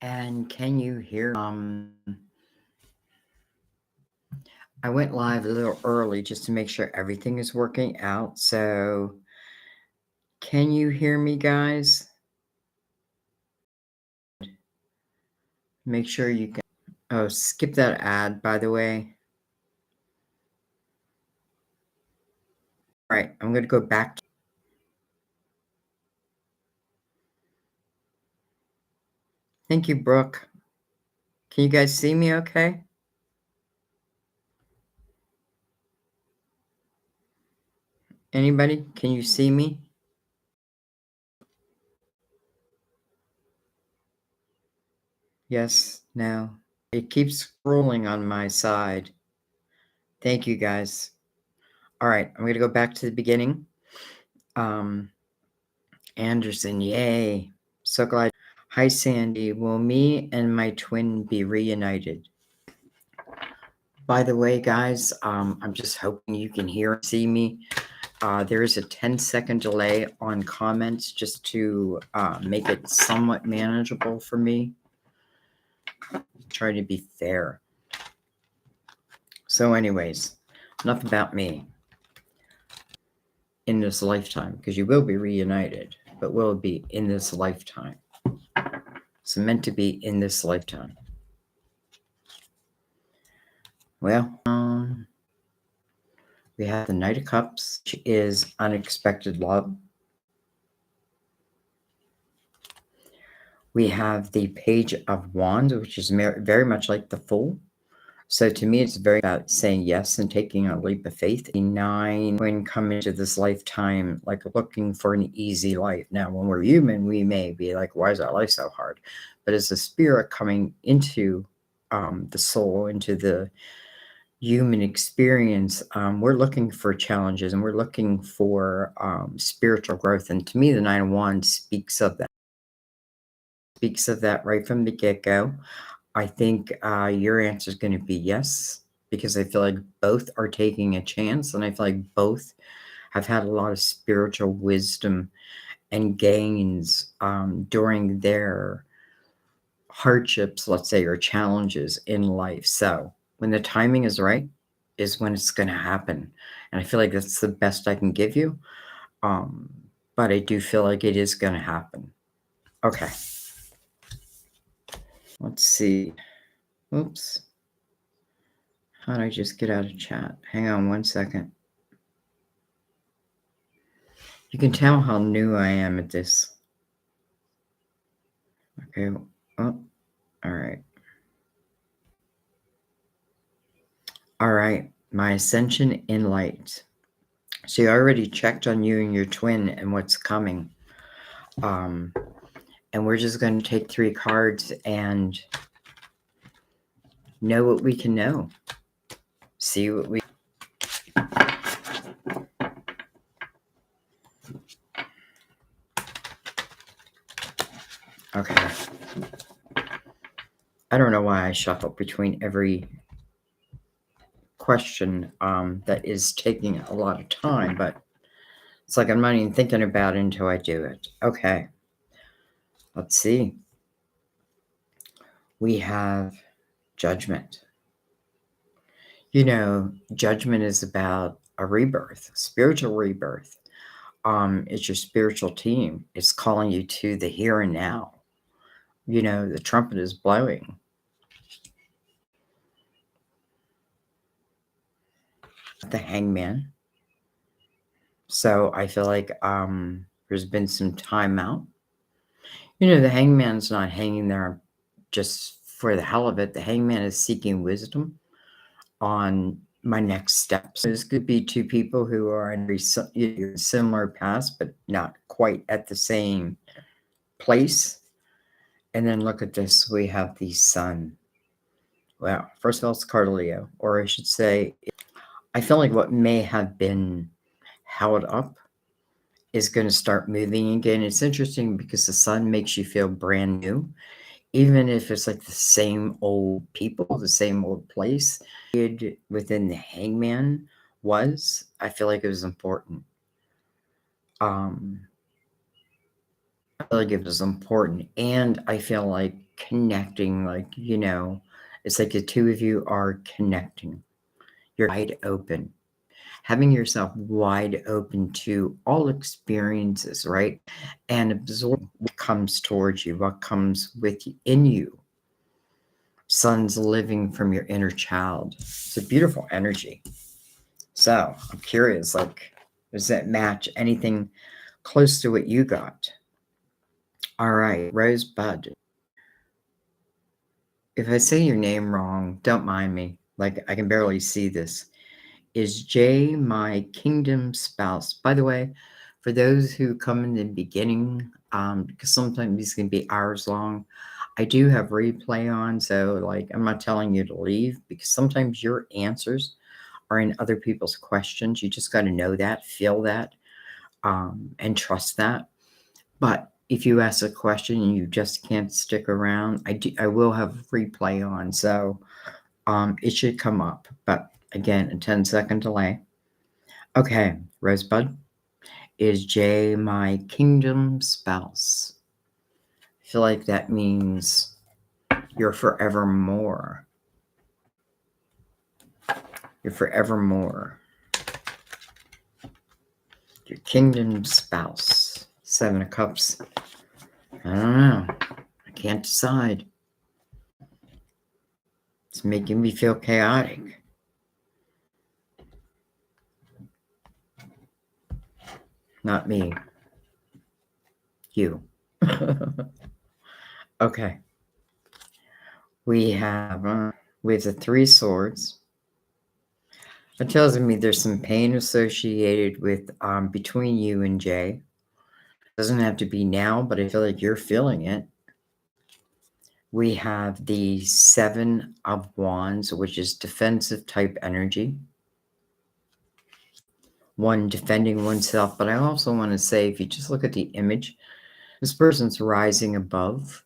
And can you hear? I went live a little early just to make sure everything is working out. So, can you hear me, guys? Make sure you can. Oh, skip that ad, by the way. All right, I'm going to go back. Thank you, Brooke. Can you guys see me okay? Anybody? Can you see me? Yes, no. It keeps scrolling on my side. Thank you, guys. All right, I'm going to go back to the beginning. Anderson, yay. So glad. Hi, Sandy. Will me and my twin be reunited? By the way, guys, I'm just hoping you can hear and see me. There is a 10-second delay on comments just to make it somewhat manageable for me. Try to be fair. So anyways, enough about me in this lifetime, because you will be reunited, but will it be in this lifetime? It's meant to be in this lifetime. Well, we have the Knight of Cups, which is unexpected love. We have the Page of Wands, which is very much like the Fool. So to me, it's very about saying yes and taking a leap of faith. The 9, when coming to this lifetime, like looking for an easy life. Now, when we're human, we may be like, why is our life so hard? But as a spirit coming into the soul, into the human experience, we're looking for challenges and we're looking for spiritual growth. And to me, the 9 of Wands speaks of that. Speaks of that right from the get-go. I think your answer is going to be yes, because I feel like both are taking a chance, and I feel like both have had a lot of spiritual wisdom and gains during their hardships, let's say, or challenges in life. So when the timing is right is when it's going to happen. And I feel like that's the best I can give you. But I do feel like it is going to happen. Okay. Let's see. Oops. How did I just get out of chat? Hang on one second. You can tell how new I am at this. Okay. Oh, all right. All right. My ascension in light. So you already checked on you and your twin and what's coming. And we're just going to take 3 cards and know what we can know. See what we... Okay. I don't know why I shuffle between every question that is taking a lot of time, but it's like I'm not even thinking about it until I do it. Okay. Let's see. We have judgment. You know, judgment is about a rebirth, spiritual rebirth. It's your spiritual team. It's calling you to the here and now. You know, the trumpet is blowing. The Hangman. So I feel like there's been some time out. You know, the Hangman's not hanging there just for the hell of it. The Hangman is seeking wisdom on my next steps. This could be 2 people who are in similar paths, but not quite at the same place. And then look at this. We have the Sun. Well, first of all, it's card of Leo, or I should say, I feel like what may have been held up is going to start moving again. It's interesting because the Sun makes you feel brand new, even if it's like the same old people, the same old place. Within the Hangman I feel like it was important. I feel like it was important, and I feel like connecting, like, it's like the two of you are connecting. You're wide open, having yourself wide open to all experiences, right? And absorb what comes towards you, what comes in you. Sun's living from your inner child. It's a beautiful energy. So I'm curious, like, does that match anything close to what you got? All right, Rosebud. If I say your name wrong, don't mind me. Like, I can barely see this. Is Jay my kingdom spouse? By the way, for those who come in the beginning, because sometimes these can be hours long, I do have replay on. So, like, I'm not telling you to leave because sometimes your answers are in other people's questions. You just got to know that, feel that, and trust that. But if you ask a question and you just can't stick around, I will have replay on. So it should come up. But again, a 10-second delay. Okay, Rosebud. Is Jay my kingdom spouse? I feel like that means you're forevermore. You're forevermore. Your kingdom spouse. 7 of Cups. I don't know. I can't decide. It's making me feel chaotic. Not me. You. Okay. We have the 3 swords. It tells me there's some pain associated with between you and Jay. Doesn't have to be now, but I feel like you're feeling it. We have the 7 of Wands, which is defensive type energy. One defending oneself, but I also want to say, if you just look at the image, this person's rising above.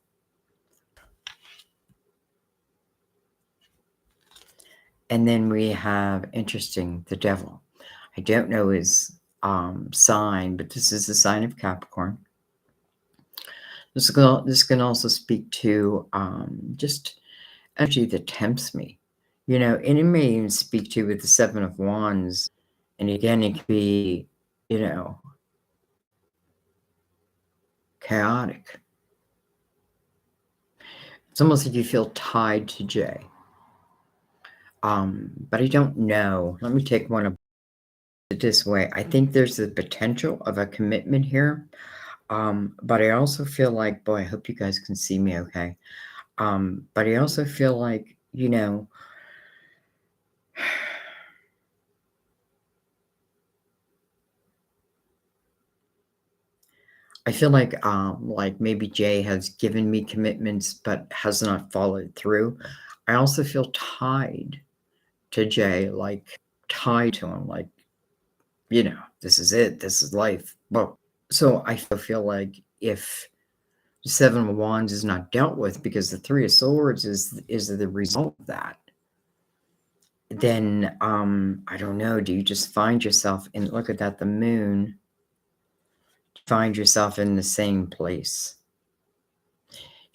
And then we have, interesting, the devil. I don't know his sign, but this is the sign of Capricorn. This can also speak to just energy that tempts me. And it may even speak to with the 7 of Wands. And again, it could be, chaotic. It's almost like you feel tied to Jay. But I don't know. Let me take one of it this way. I think there's the potential of a commitment here. But I also feel like, boy, I hope you guys can see me okay. But I also feel like, I feel like maybe Jay has given me commitments, but has not followed through. I also feel tied to Jay, like tied to him, like, this is it. This is life. Well, so I feel like if the 7 of Wands is not dealt with, because the 3 of Swords is the result of that, then I don't know. Do you just find yourself in, look at that, the moon, find yourself in the same place?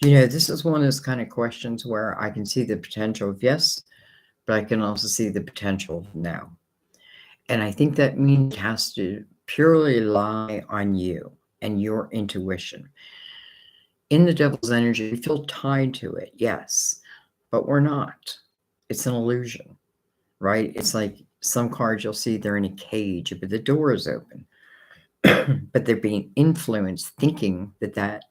This is one of those kind of questions where I can see the potential of yes, but I can also see the potential of no. And I think that means it has to purely lie on you and your intuition. In the devil's energy, we feel tied to it, yes, but we're not. It's an illusion, right? It's like some cards you'll see, they're in a cage, but the door is open. But they're being influenced, thinking that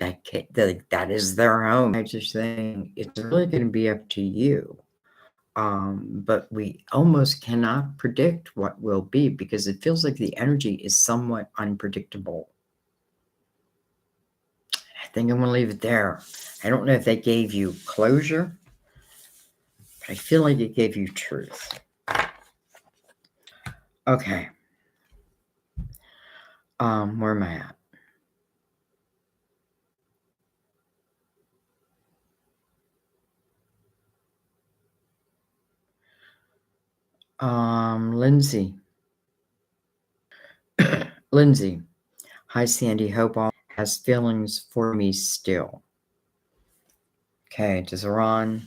is their home. I just think it's really going to be up to you. But we almost cannot predict what will be, because it feels like the energy is somewhat unpredictable. I think I'm going to leave it there. I don't know if that gave you closure, but I feel like it gave you truth. Okay. Where am I at? Lindsay. Lindsay. Hi, Sandy. Hope all has feelings for me still. Okay, does Ron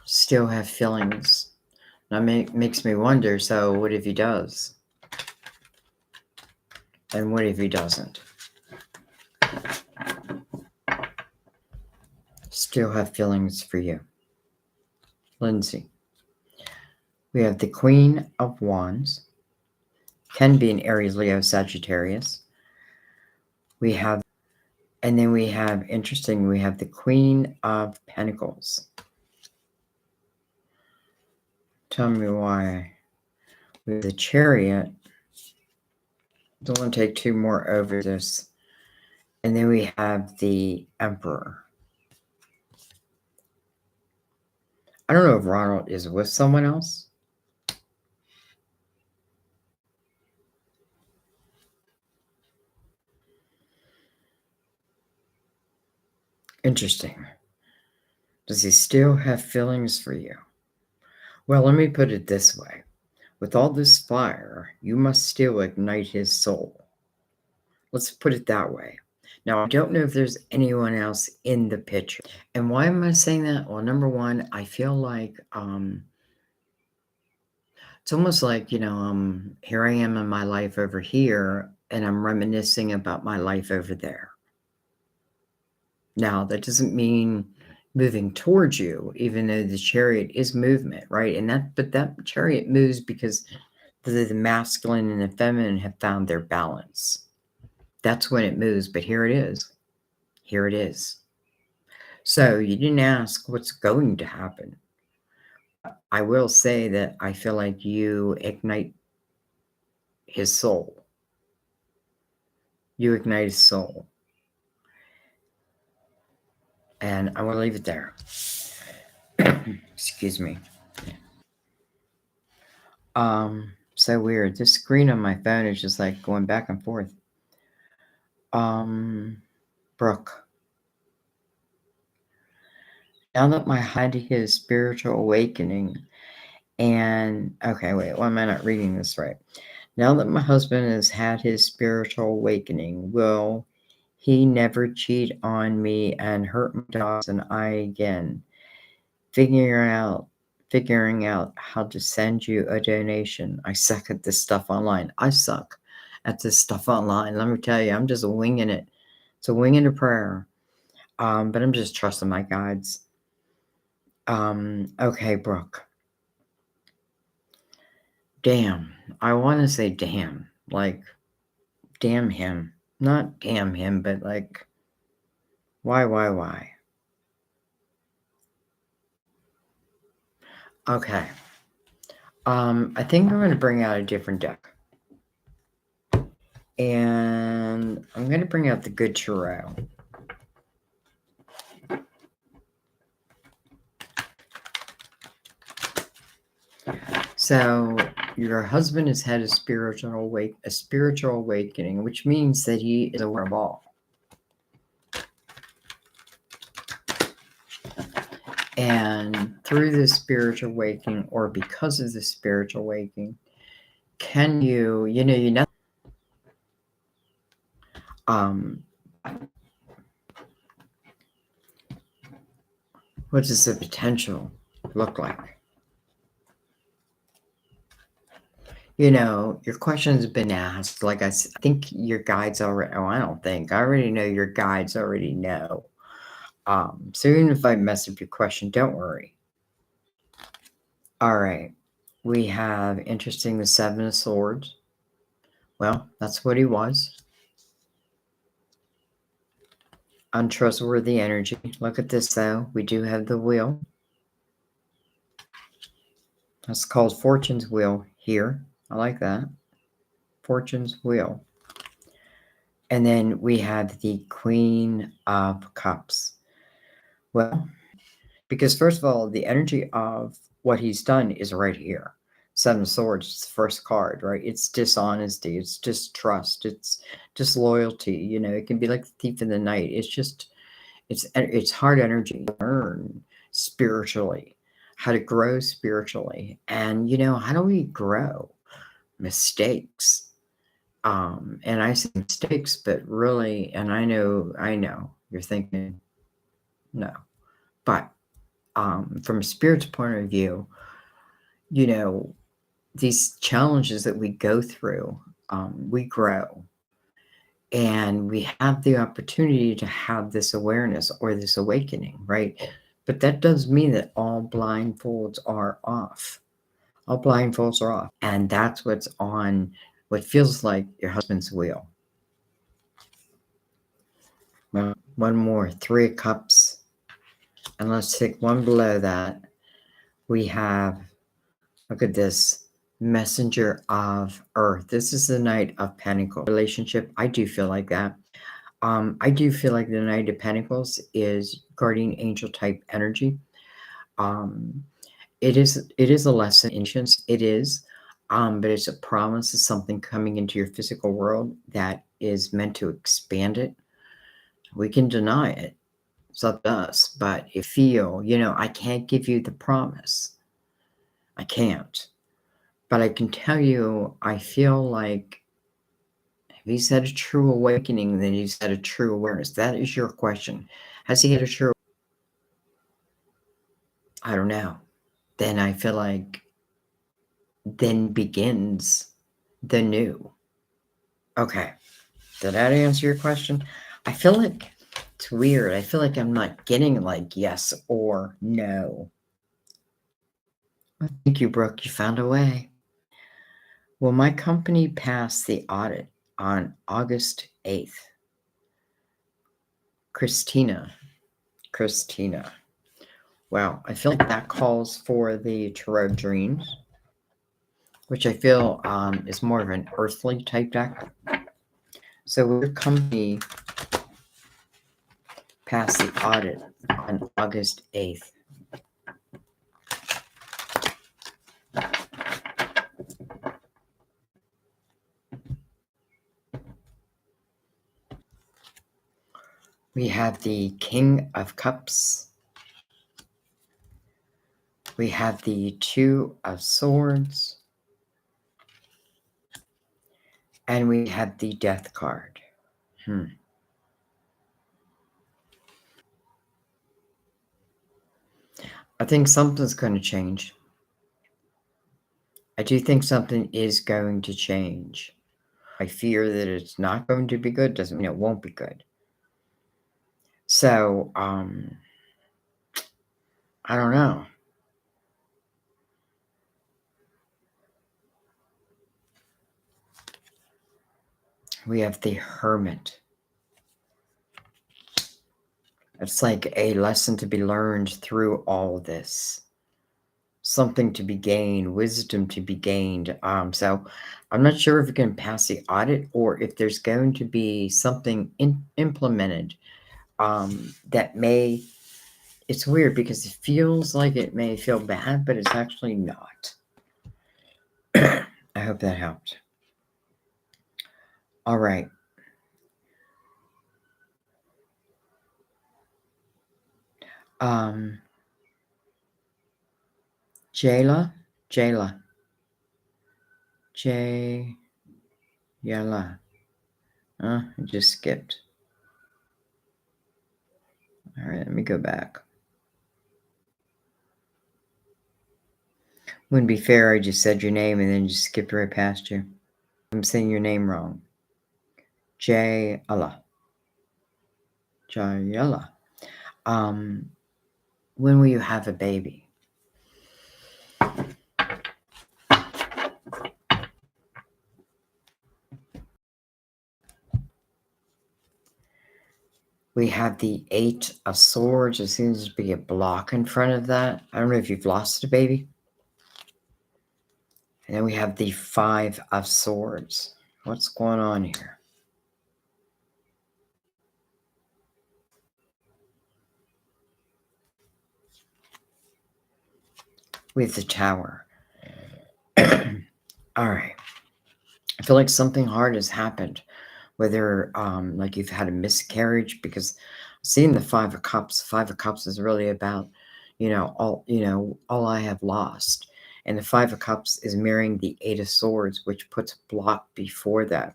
still have feelings? That makes me wonder, so what if he does? And what if he doesn't? Still have feelings for you. Lindsay. We have the Queen of Wands. Can be an Aries, Leo, Sagittarius. We have, and then we have, interesting, we have the Queen of Pentacles. Tell me why. We have the Chariot. Don't want to take two more over this. And then we have the Emperor. I don't know if Ronald is with someone else. Interesting. Does he still have feelings for you? Well, let me put it this way. With all this fire, you must still ignite his soul. Let's put it that way. Now, I don't know if there's anyone else in the picture. And why am I saying that? Well, number one, I feel like it's almost like, here I am in my life over here, and I'm reminiscing about my life over there. Now, that doesn't mean moving towards you, even though the chariot is movement, right? But that chariot moves because the masculine and the feminine have found their balance. That's when it moves, but here it is. Here it is. So you didn't ask what's going to happen. I will say that I feel like you ignite his soul. You ignite his soul. And I want to leave it there. Excuse me. So weird. This screen on my phone is just like going back and forth. Brooke. Now that my had his spiritual awakening, and okay, wait, why am I not reading this right? Now that my husband has had his spiritual awakening, will he never cheat on me and hurt my dogs and I again? Figuring out how to send you a donation. I suck at this stuff online. I suck at this stuff online. Let me tell you, I'm just winging it. It's a wing and a prayer. But I'm just trusting my guides. Okay, Brooke. Damn. I want to say damn. Like, damn him. Not damn him, but like, why? Okay. I think I'm going to bring out a different deck. And I'm going to bring out the Good Tarot. So your husband has had a spiritual awakening, which means that he is aware of all. And through this spiritual awakening, or because of the spiritual awakening, can you know, what does the potential look like? Your question's been asked. Like I think your guides already, I don't think. I already know your guides already know. So even if I mess up your question, don't worry. All right. We have, interesting, the Seven of Swords. Well, that's what he was. Untrustworthy energy. Look at this, though. We do have the wheel. That's called Fortune's Wheel here. I like that. Fortune's Wheel. And then we have the Queen of Cups. Well, because first of all, the energy of what he's done is right here. Seven of Swords is the first card, right? It's dishonesty. It's distrust. It's disloyalty. It can be like the thief in the night. It's hard energy to learn spiritually, how to grow spiritually. And, how do we grow? Mistakes. And I say mistakes, but really, and I know you're thinking, No. But from a spirit's point of view, you know, these challenges that we go through, we grow and we have the opportunity to have this awareness or this awakening, right? But that does mean that all blindfolds are off. All blindfolds are off. And that's what's on what feels like your husband's wheel. Well, one more, 3 of Cups. And let's take one below that. We have, look at this, Messenger of Earth. This is the Knight of Pentacles. Relationship, I do feel like that. I do feel like the Knight of Pentacles is guardian angel type energy. Um, it is a lesson in patience. It is, but it's a promise of something coming into your physical world that is meant to expand it. We can deny it. It's up to us, but if feel, I can't give you the promise. I can't. But I can tell you, I feel like if he's had a true awakening, then he's had a true awareness. That is your question. Has he had a true? I don't know. Then I feel like then begins the new. Okay. Did that answer your question? I feel like it's weird. I feel like I'm not getting like yes or no. Thank you, Brooke. You found a way. Will my company pass the audit on August 8th? Christina. Well, I feel like that calls for the Tarot Dreams, which I feel is more of an earthly type deck. So will your company pass the audit on August 8th? We have the King of Cups. We have the 2 of Swords. And we have the Death card. I think something's going to change. I do think something is going to change. I fear that it's not going to be good. Doesn't mean it won't be good. So, I don't know. We have the Hermit. It's like a lesson to be learned through all of this. Something to be gained, wisdom to be gained. So I'm not sure if it can pass the audit or if there's going to be something implemented that may. It's weird because it feels like it may feel bad, but it's actually not. I hope that helped. All right. Jayla. I just skipped. All right, let me go back. Wouldn't be fair, I just said your name and then just skipped right past you. I'm saying your name wrong. Jayla. When will you have a baby? We have the 8 of Swords. There seems to be a block in front of that. I don't know if you've lost a baby. And then we have the 5 of Swords. What's going on here? We have the Tower. All right. I feel like something hard has happened. Whether like you've had a miscarriage, because seeing the 5 of Cups, 5 of Cups is really about, all I have lost. And the 5 of Cups is mirroring the 8 of Swords, which puts a block before that.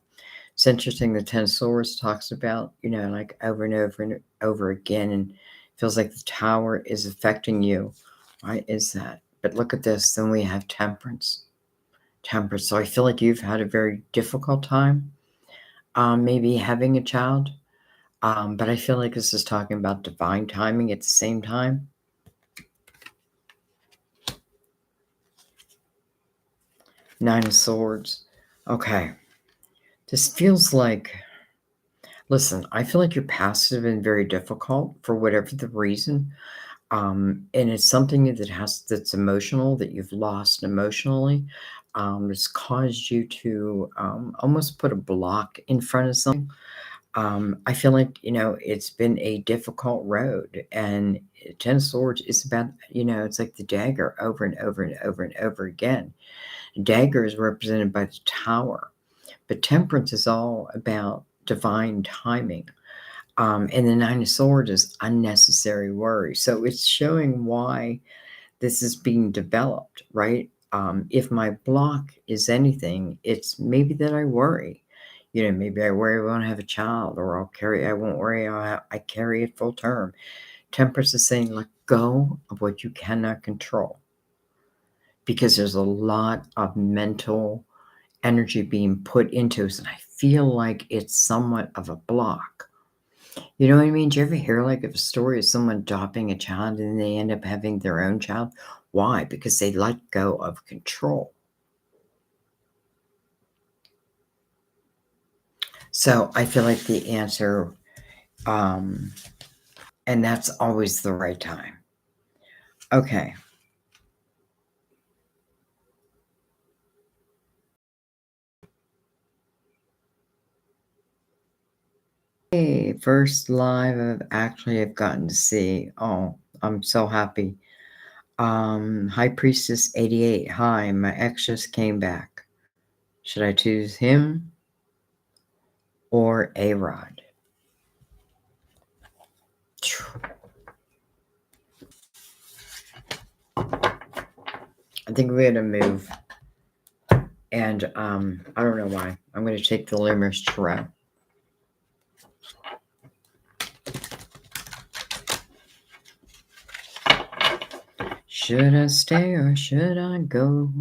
It's interesting. The 10 of Swords talks about, like over and over and over again, and Feels like the Tower is affecting you. Why is that? But look at this. Then we have Temperance. Temperance. So I feel like you've had a very difficult time, maybe having a child. But I feel like this is talking about divine timing at the same time. Nine of Swords. Okay. This feels like, listen, I feel like your past has been very difficult for whatever the reason. And it's something that's emotional, that you've lost emotionally. It's caused you to almost put a block in front of something. I feel like, it's been a difficult road, and Ten of Swords is about, it's like the dagger over and over and over and over again. Dagger is represented by the Tower, but Temperance is all about divine timing. And the Nine of Swords is unnecessary worry. So it's showing why this is being developed, right? If my block is anything, it's maybe that I worry. Maybe I worry I won't have a child, or I won't worry I carry it full term. Temperance is saying, let go of what you cannot control, because there's a lot of mental energy being put into it, and I feel like it's somewhat of a block. You know what I mean? Do you ever hear like of a story of someone adopting a child and they end up having their own child? Why? Because they let go of control. So I feel like the answer, and that's always the right time. Okay. Hey, first live I've gotten to see. Oh, I'm so happy. High Priestess 88. Hi, my ex just came back. Should I choose him or A-Rod? I think we're gonna move, and I don't know why. I'm gonna take the Luminous Tarot. Should I stay or should I go?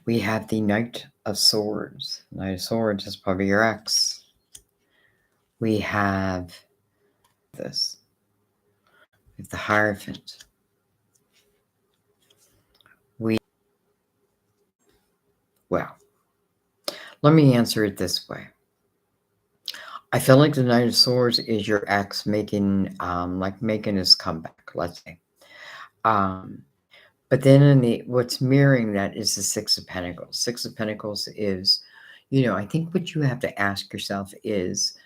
We have the Knight of Swords. Knight of Swords is probably your ex. We have this. We have the Hierophant. Well, let me answer it this way. I feel like the Knight of Swords is your ex making his comeback, let's say. But then what's mirroring that is the Six of Pentacles. Six of Pentacles is, I think what you have to ask yourself is,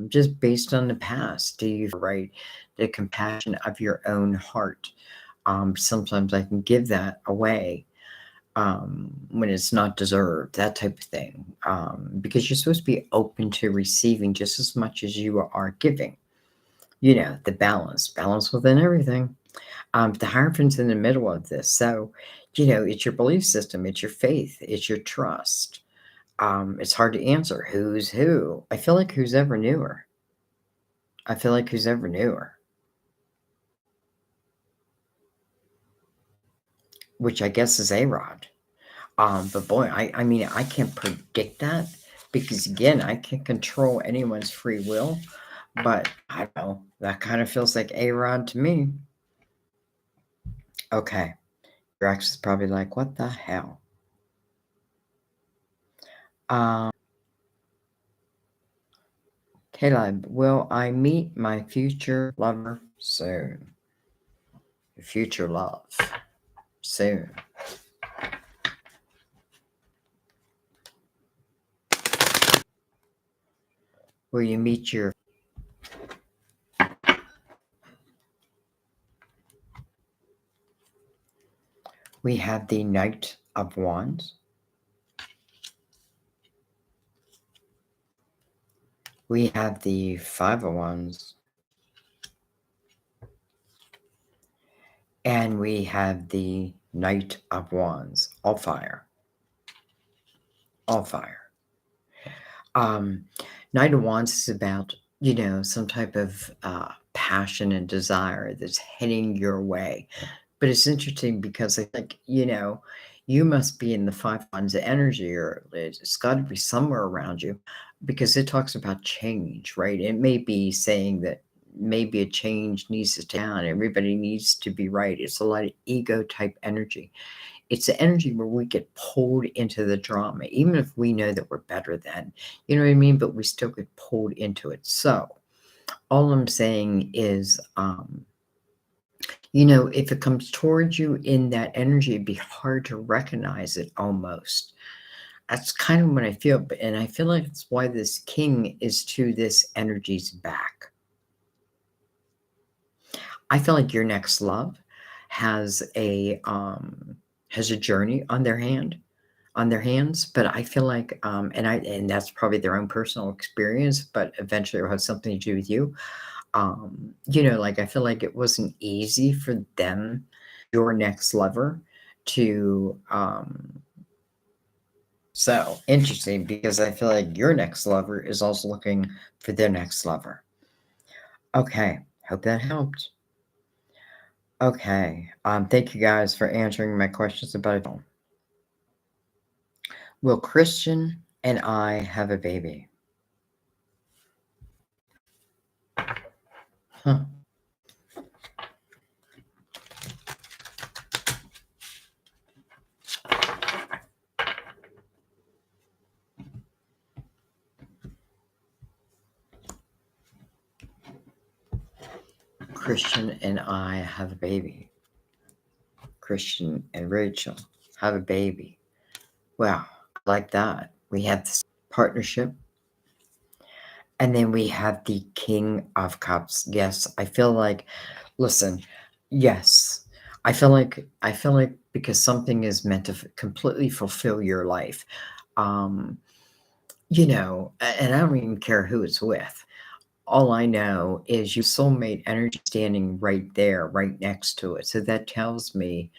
just based on the past, do you right the compassion of your own heart? Sometimes I can give that away when it's not deserved, that type of thing. Because you're supposed to be open to receiving just as much as you are giving. The balance within everything. The Hierophant's in the middle of this. So, it's your belief system, it's your faith, it's your trust. It's hard to answer who's who. I feel like who's ever knew her. Which I guess is A-Rod. But boy, I mean, I can't predict that, because again, I can't control anyone's free will. But I don't know. That kind of feels like A-Rod to me. Okay. Your ex is probably like, what the hell? Caleb, will I meet my future lover soon? Future love soon. Will you meet your... We have the Knight of Wands. We have the Five of Wands. And we have the Knight of Wands, all fire, all fire. Knight of Wands is about, some type of passion and desire that's heading your way. But it's interesting because I think, you must be in the Five Wands energy, or it's got to be somewhere around you, because it talks about change, right? It may be saying that maybe a change needs to take down. Everybody needs to be right. It's a lot of ego type energy. It's the energy where we get pulled into the drama, even if we know that we're better than, you know what I mean? But we still get pulled into it. So all I'm saying is, if it comes towards you in that energy, it'd be hard to recognize it almost. That's kind of what I feel. And I feel like it's why this king is to this energy's back. I feel like your next love has a journey on their hands, but I feel like and that's probably their own personal experience, but eventually it'll have something to do with you. Like I feel like it wasn't easy for them, your next lover, to so interesting, because I feel like your next lover is also looking for their next lover. Okay, hope that helped. Okay, thank you guys for answering my questions about it. Will Christian and I have a baby? Huh. Christian and I have a baby. Christian and Rachel have a baby. Well, I like that. We have this partnership. And then we have the King of Cups. Yes, I feel like, listen, yes. I feel like because something is meant to completely fulfill your life. And I don't even care who it's with. All I know is your soulmate energy standing right there, right next to it. So that tells me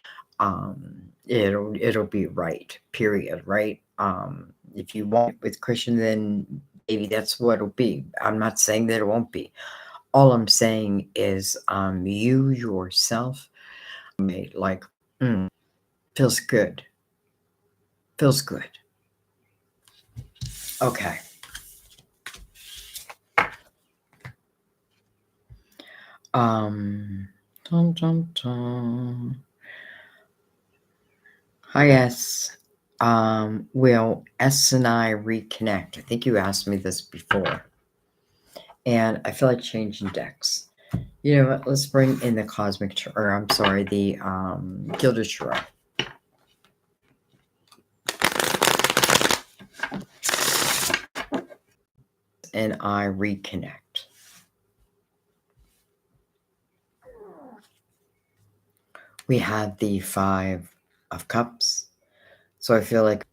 it'll be right, period, right? If you want it with Christian, then maybe that's what it'll be. I'm not saying that it won't be. All I'm saying is you yourself, like, feels good. Feels good. Okay. Dum, dum, dum. Hi, S. Will S and I reconnect? I think you asked me this before. And I feel like changing decks. You know what? Let's bring in the the Gilded Tarot. And I reconnect. We have the Five of Cups. So I feel like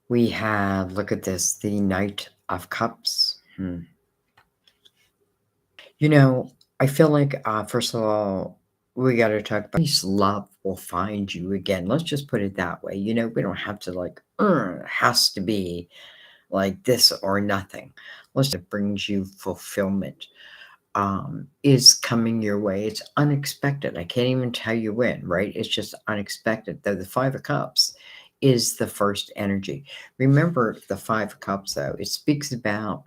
we have, look at this, the Knight of Cups. I feel like, first of all, we got to talk about peace, love will find you again. Let's just put it that way. We don't have to has to be like this or nothing. It brings you fulfillment. Is coming your way. It's unexpected. I can't even tell you when, right? It's just unexpected. Though the Five of Cups is the first energy. Remember the Five of Cups, though. It speaks about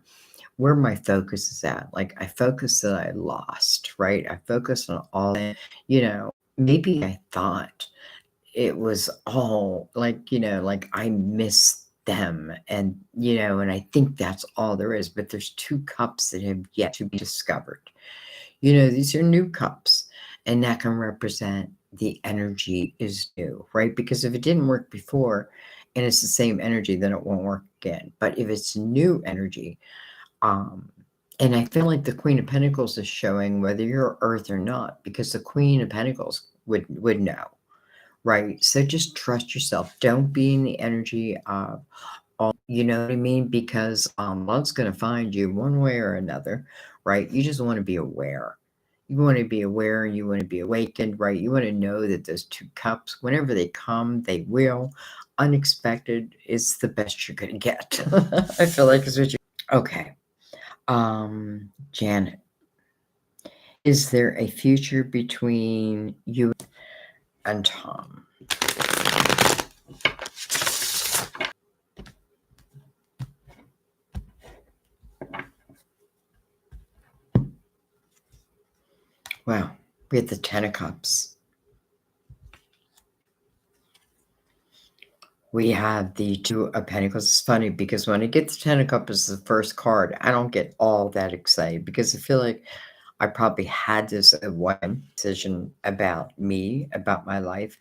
where my focus is at. Like I focus that I lost, right? I focus on all that, maybe I thought it was all like I miss them, and I think that's all there is, but there's two cups that have yet to be discovered. These are new cups, and that can represent the energy is new, right? Because if it didn't work before and it's the same energy, then it won't work again. But if it's new energy, and I feel like the Queen of Pentacles is showing whether you're Earth or not, because the Queen of Pentacles would know, right? So just trust yourself. Don't be in the energy of all, you know what I mean? Because love's going to find you one way or another, right? You just want to be aware. You want to be aware, you want to be awakened, right? You want to know that those 2 cups, whenever they come, they will. Unexpected is the best you're going to get. I feel like it's what you. Okay. Janet, is there a future between you and Tom? Well, we have the 10 of Cups. We have the 2 of Pentacles. It's funny because when I get the 10 of Cups as the first card, I don't get all that excited because I feel like I probably had this one decision about me, about my life.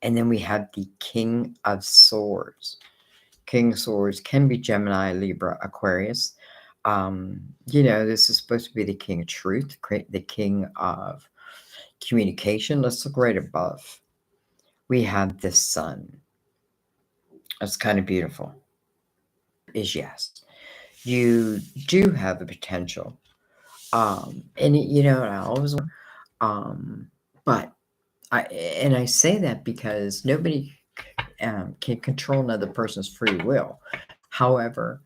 And then we have the King of Swords. King of Swords can be Gemini, Libra, Aquarius. This is supposed to be the King of Truth, the King of Communication. Let's look right above. We have the Sun. That's kind of beautiful. Is yes. You do have the potential. I always, but I say that because nobody can control another person's free will. However,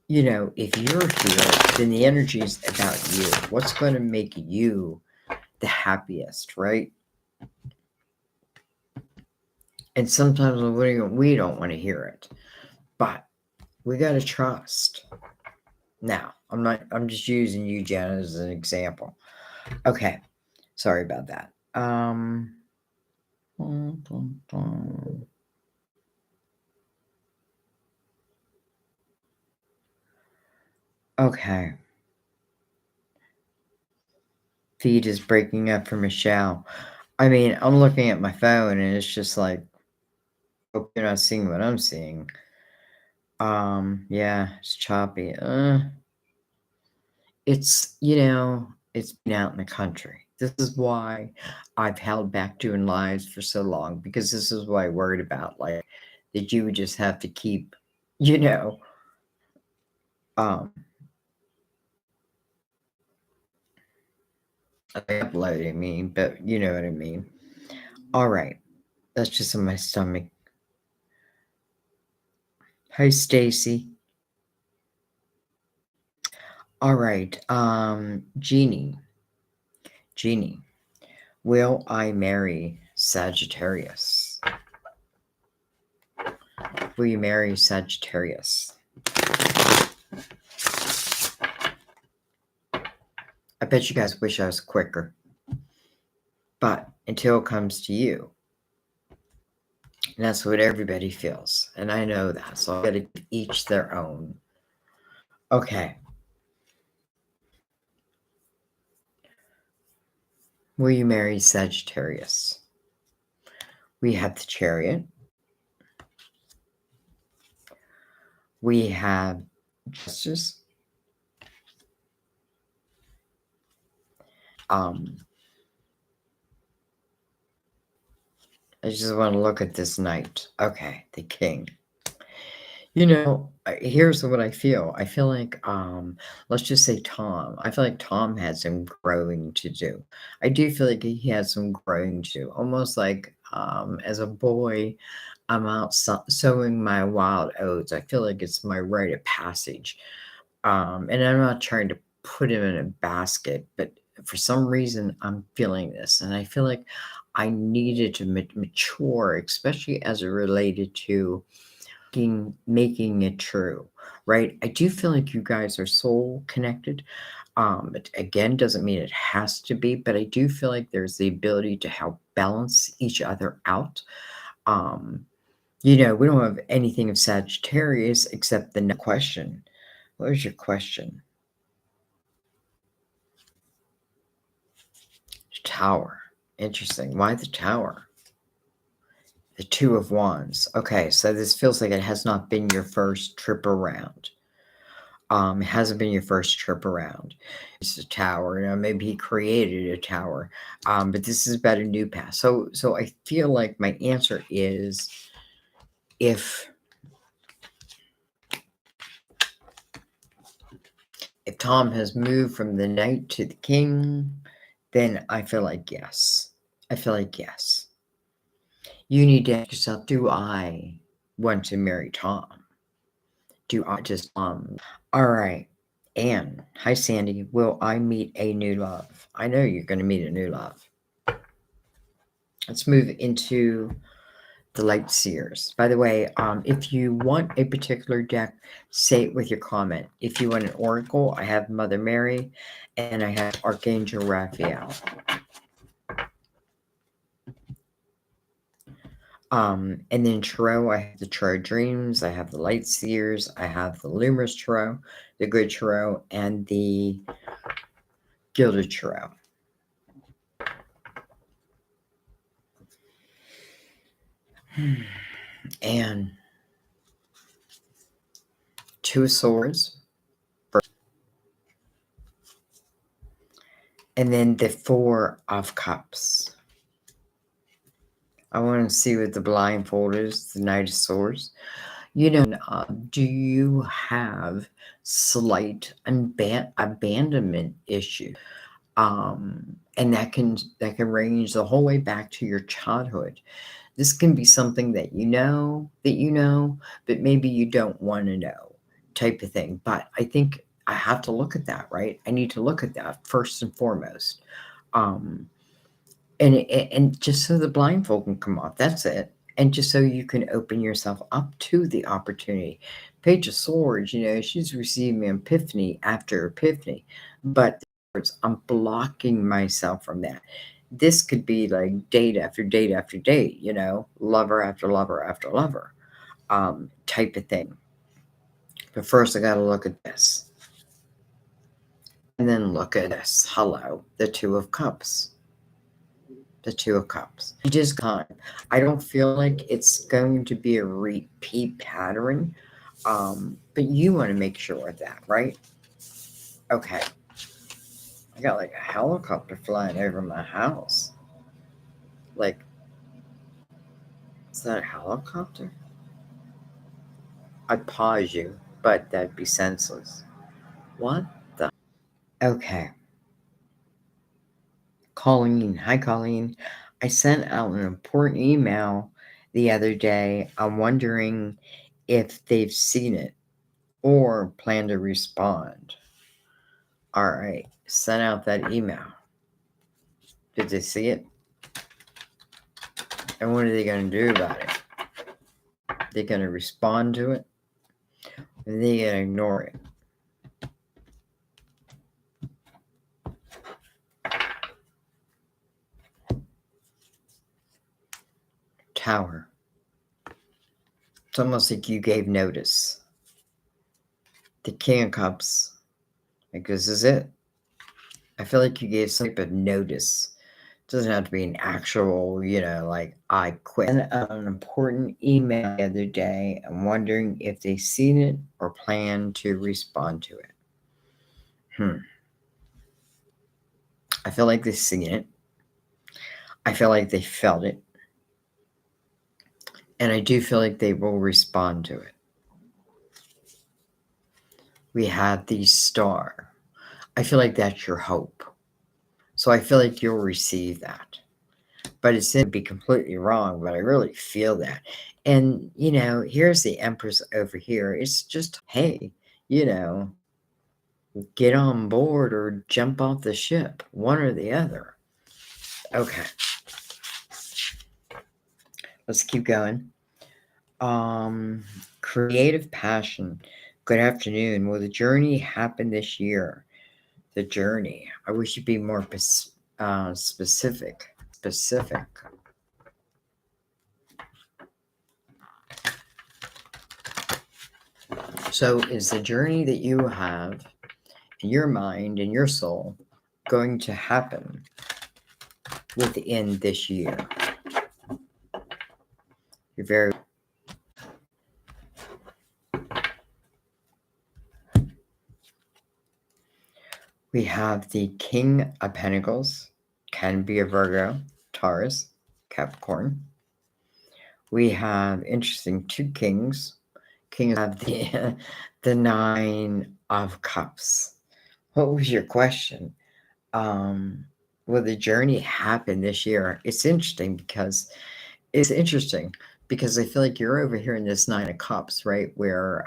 if you're here, then the energy is about you. What's going to make you the happiest, right? And sometimes we don't want to hear it, but we got to trust. Now, I'm just using you, Janet, as an example. Okay. Sorry about that. Okay. Feed is breaking up for Michelle. I mean, I'm looking at my phone and it's just like, hope you're not seeing what I'm seeing. Yeah, it's choppy. It's been out in the country. This is why I've held back doing lives for so long, because this is what I worried about, like, that you would just have to keep, uploading me, but you know what I mean. All right. That's just in my stomach. Hi, Stacy. All right. Jeannie, will I marry Sagittarius? Will you marry Sagittarius? I bet you guys wish I was quicker. But until it comes to you, and that's what everybody feels. And I know that. So I've got to give each their own. Okay. Will you marry Sagittarius? We have the Chariot. We have Justice. I just want to look at this Knight. Okay, the King. Here's what I feel. I feel like, let's just say Tom. I feel like Tom had some growing to do. I do feel like he had some growing to do. Almost like, as a boy, I'm out sowing my wild oats. I feel like it's my rite of passage. And I'm not trying to put him in a basket, but for some reason, I'm feeling this. And I feel like I needed to mature, especially as it related to making it true, right? I do feel like you guys are soul connected. It again doesn't mean it has to be, but I do feel like there's the ability to help balance each other out. We don't have anything of Sagittarius except the question. What was your question? Tower. Interesting. Why the Tower? The 2 of Wands. Okay, so this feels like it has not been your first trip around. It hasn't been your first trip around. It's a tower. Maybe he created a tower. But this is about a new path. So I feel like my answer is, if Tom has moved from the Knight to the King, then I feel like yes. I feel like yes. You need to ask yourself, do I want to marry Tom? Do I just, all right. Anne, hi Sandy, will I meet a new love? I know you're going to meet a new love. Let's move into the Light Seers. By the way, if you want a particular deck, say it with your comment. If you want an Oracle, I have Mother Mary and I have Archangel Raphael. And then Tarot, I have the Tarot Dreams, I have the Light Seers, I have the Luminous Tarot, the Good Tarot, and the Gilded Tarot. And Two of Swords. And then the Four of Cups. I want to see what the blindfold is, the Knight of Swords. You know, do you have slight abandonment issue? And that can range the whole way back to your childhood. This can be something that you know, but maybe you don't want to know, type of thing. But I think I have to look at that, right? I need to look at that first and foremost. And just so the blindfold can come off, that's it. And just so you can open yourself up to the opportunity. Page of Swords, you know, she's receiving epiphany after epiphany, but I'm blocking myself from that. This could be like date after date after date, you know, lover after lover after lover, type of thing. But first I got to look at this. And then look at this. Hello, the Two of Cups. The Two of Cups. You just can't. I don't feel like it's going to be a repeat pattern, but you want to make sure of that, right? Okay. I got like a helicopter flying over my house. Like, is that a helicopter? I'd pause you, but that'd be senseless. What the? Okay. Colleen. Hi, Colleen. I sent out an important email the other day. I'm wondering if they've seen it or plan to respond. All right. Send out that email. Did they see it? And what are they going to do about it? They're going to respond to it? Or are they going to ignore it? Tower. It's almost like you gave notice. The King of Cups. Like, this is it. I feel like you gave some type of notice. It doesn't have to be an actual, you know, like, I quit. And an important email the other day. I'm wondering if they've seen it or plan to respond to it. I feel like they've seen it. I feel like they felt it. And I do feel like they will respond to it. We have the Star. I feel like that's your hope. So I feel like you'll receive that. But it's going to be completely wrong, but I really feel that. And, you know, here's the Empress over here. It's just, hey, you know, get on board or jump off the ship, one or the other. Okay. Let's keep going. Creative passion. Good afternoon. Will the journey happen this year? The journey. I wish you'd be more specific. So is the journey that you have in your mind and your soul going to happen within this year? You're very... We have the King of Pentacles, can be a Virgo, Taurus, Capricorn. We have, interesting, two kings. King of the Nine of Cups. What was your question? Will the journey happen this year? It's interesting because I feel like you're over here in this Nine of Cups, right? Where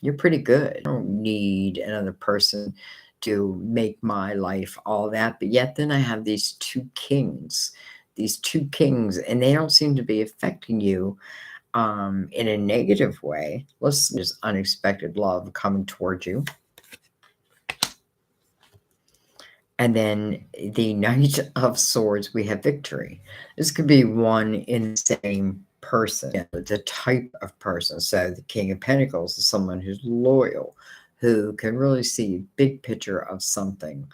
you're pretty good. I don't need another person to make my life all that. But yet then I have these two kings, and they don't seem to be affecting you in a negative way. Listen, there's unexpected love coming towards you. And then the Knight of Swords, we have victory. This could be one in the same person, the type of person. So the King of Pentacles is someone who's loyal, who can really see a big picture of something,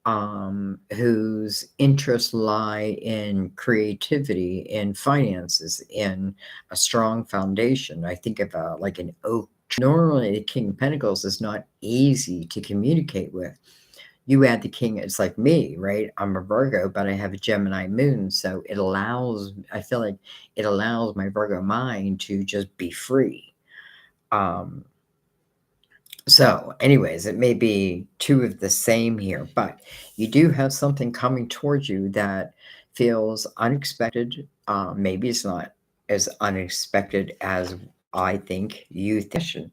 whose interests lie in creativity, in finances, in a strong foundation. I think of like an oak. Normally, the King of Pentacles is not easy to communicate with. You add the king, it's like me, right? I'm a Virgo, but I have a Gemini moon. So I feel like it allows my Virgo mind to just be free. So anyways, it may be two of the same here, but you do have something coming towards you that feels unexpected. Maybe it's not as unexpected as I think you think.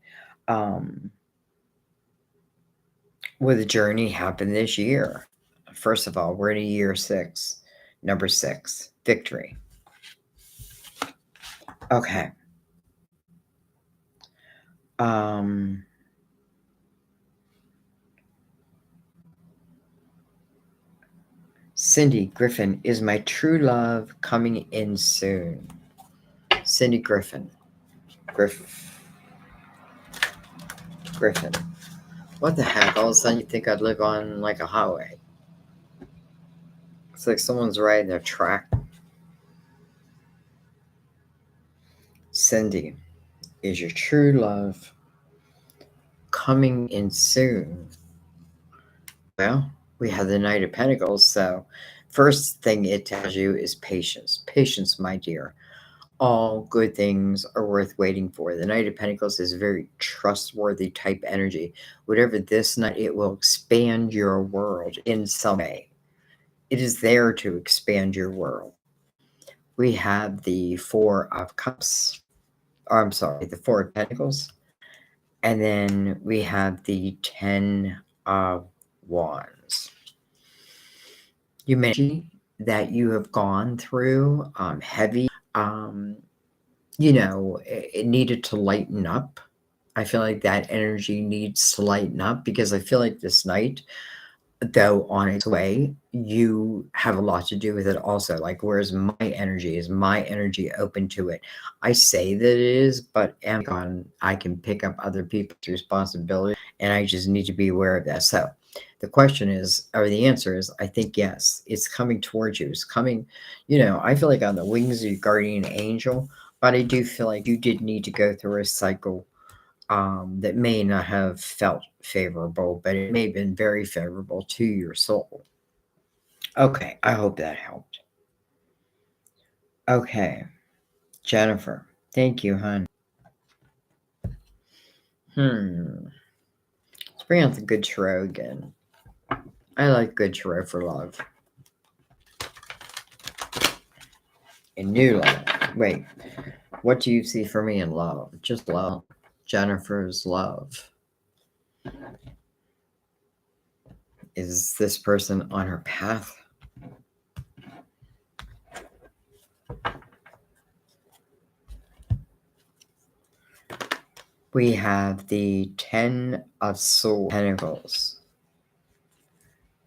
Will the journey happen this year? First of all, we're in a year 6, number 6, victory. Okay. Cindy Griffin, is my true love coming in soon? Cindy Griffin. Griffin. What the heck? All of a sudden you think I'd live on like a highway. It's like someone's riding their track. Cindy, is your true love coming in soon? Well, we have the Knight of Pentacles, so first thing it tells you is patience. Patience, my dear. All good things are worth waiting for. The Knight of Pentacles is a very trustworthy type energy. Whatever this night, it will expand your world in some way. It is there to expand your world. We have the Four of Cups. The Four of Pentacles. And then we have the 10 of Wands. You mentioned that you have gone through heavy, it needed to lighten up. I feel like that energy needs to lighten up because I feel like this night, though on its way, you have a lot to do with it also. Like, where's my energy? Is my energy open to it? I say that it is, but I can pick up other people's responsibility, and I just need to be aware of that. So the question is, or the answer is, I think yes, it's coming towards you. It's coming, I feel like on the wings of your guardian angel, but I do feel like you did need to go through a cycle that may not have felt favorable, but it may have been very favorable to your soul. Okay, I hope that helped. Okay, Jennifer, thank you, hon. Let's bring out the good tarot again. I like good tarot for love. In new love. Wait, what do you see for me in love? Just love. Jennifer's love. Is this person on her path? We have the 10 of Pentacles.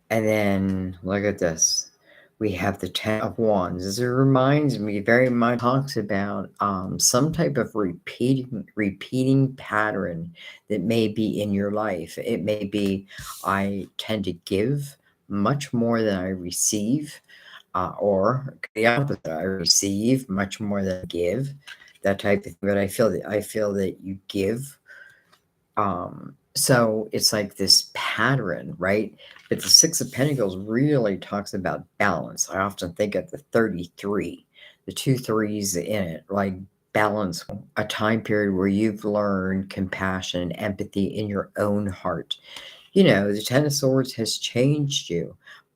And then, look at this. We have the 10 of Wands. This reminds me very much, talks about some type of repeating pattern that may be in your life. It may be, I tend to give much more than I receive, or the opposite, I receive much more than I give, that type of thing. But I feel that you give. So it's like this pattern, right? But the Six of Pentacles really talks about balance. I often think of the 33, the 2 3s in it, like balance, a time period where you've learned compassion and empathy in your own heart. The 10 of Swords has changed you,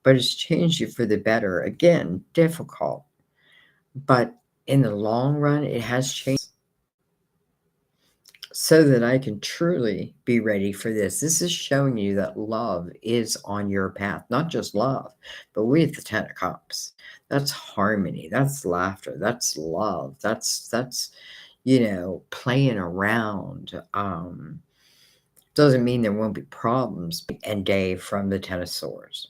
but it's changed you for the better. Again, difficult, but in the long run, it has changed so that I can truly be ready for this. This is showing you that love is on your path, not just love, but with the Ten of Cups. That's harmony, that's laughter, that's love, that's playing around. Doesn't mean there won't be problems. And day from the Ten of Swords.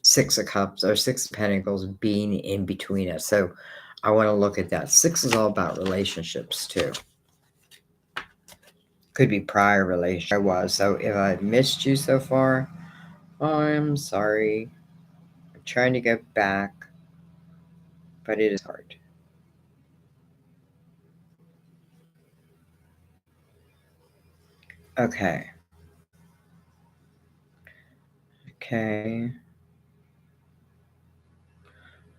Six of Cups or Six of Pentacles being in between us. So I want to look at that. Six is all about relationships too. Could be prior relationship. I was. So if I missed you so far, I'm sorry. I'm trying to get back, but it is hard. Okay. Okay.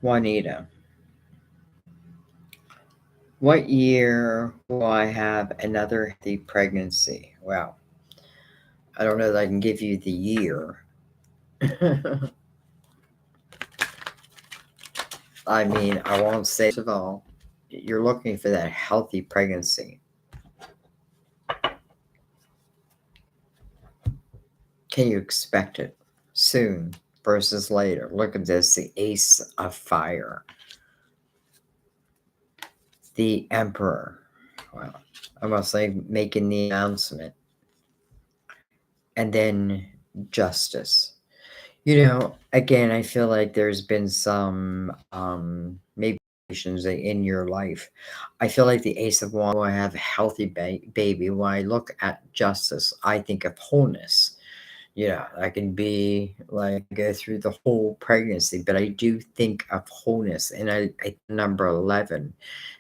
Juanita. What year will I have another healthy pregnancy? Well, I don't know that I can give you the year. I mean, I won't say, first of all, you're looking for that healthy pregnancy. Can you expect it soon versus later? Look at this, the Ace of Fire. The Emperor. Well, almost like making the announcement. And then Justice. Again, I feel like there's been some maybe in your life. I feel like the Ace of Wands will have a healthy baby. When I look at Justice, I think of wholeness. I can be like go through the whole pregnancy, but I do think of wholeness, and I number 11,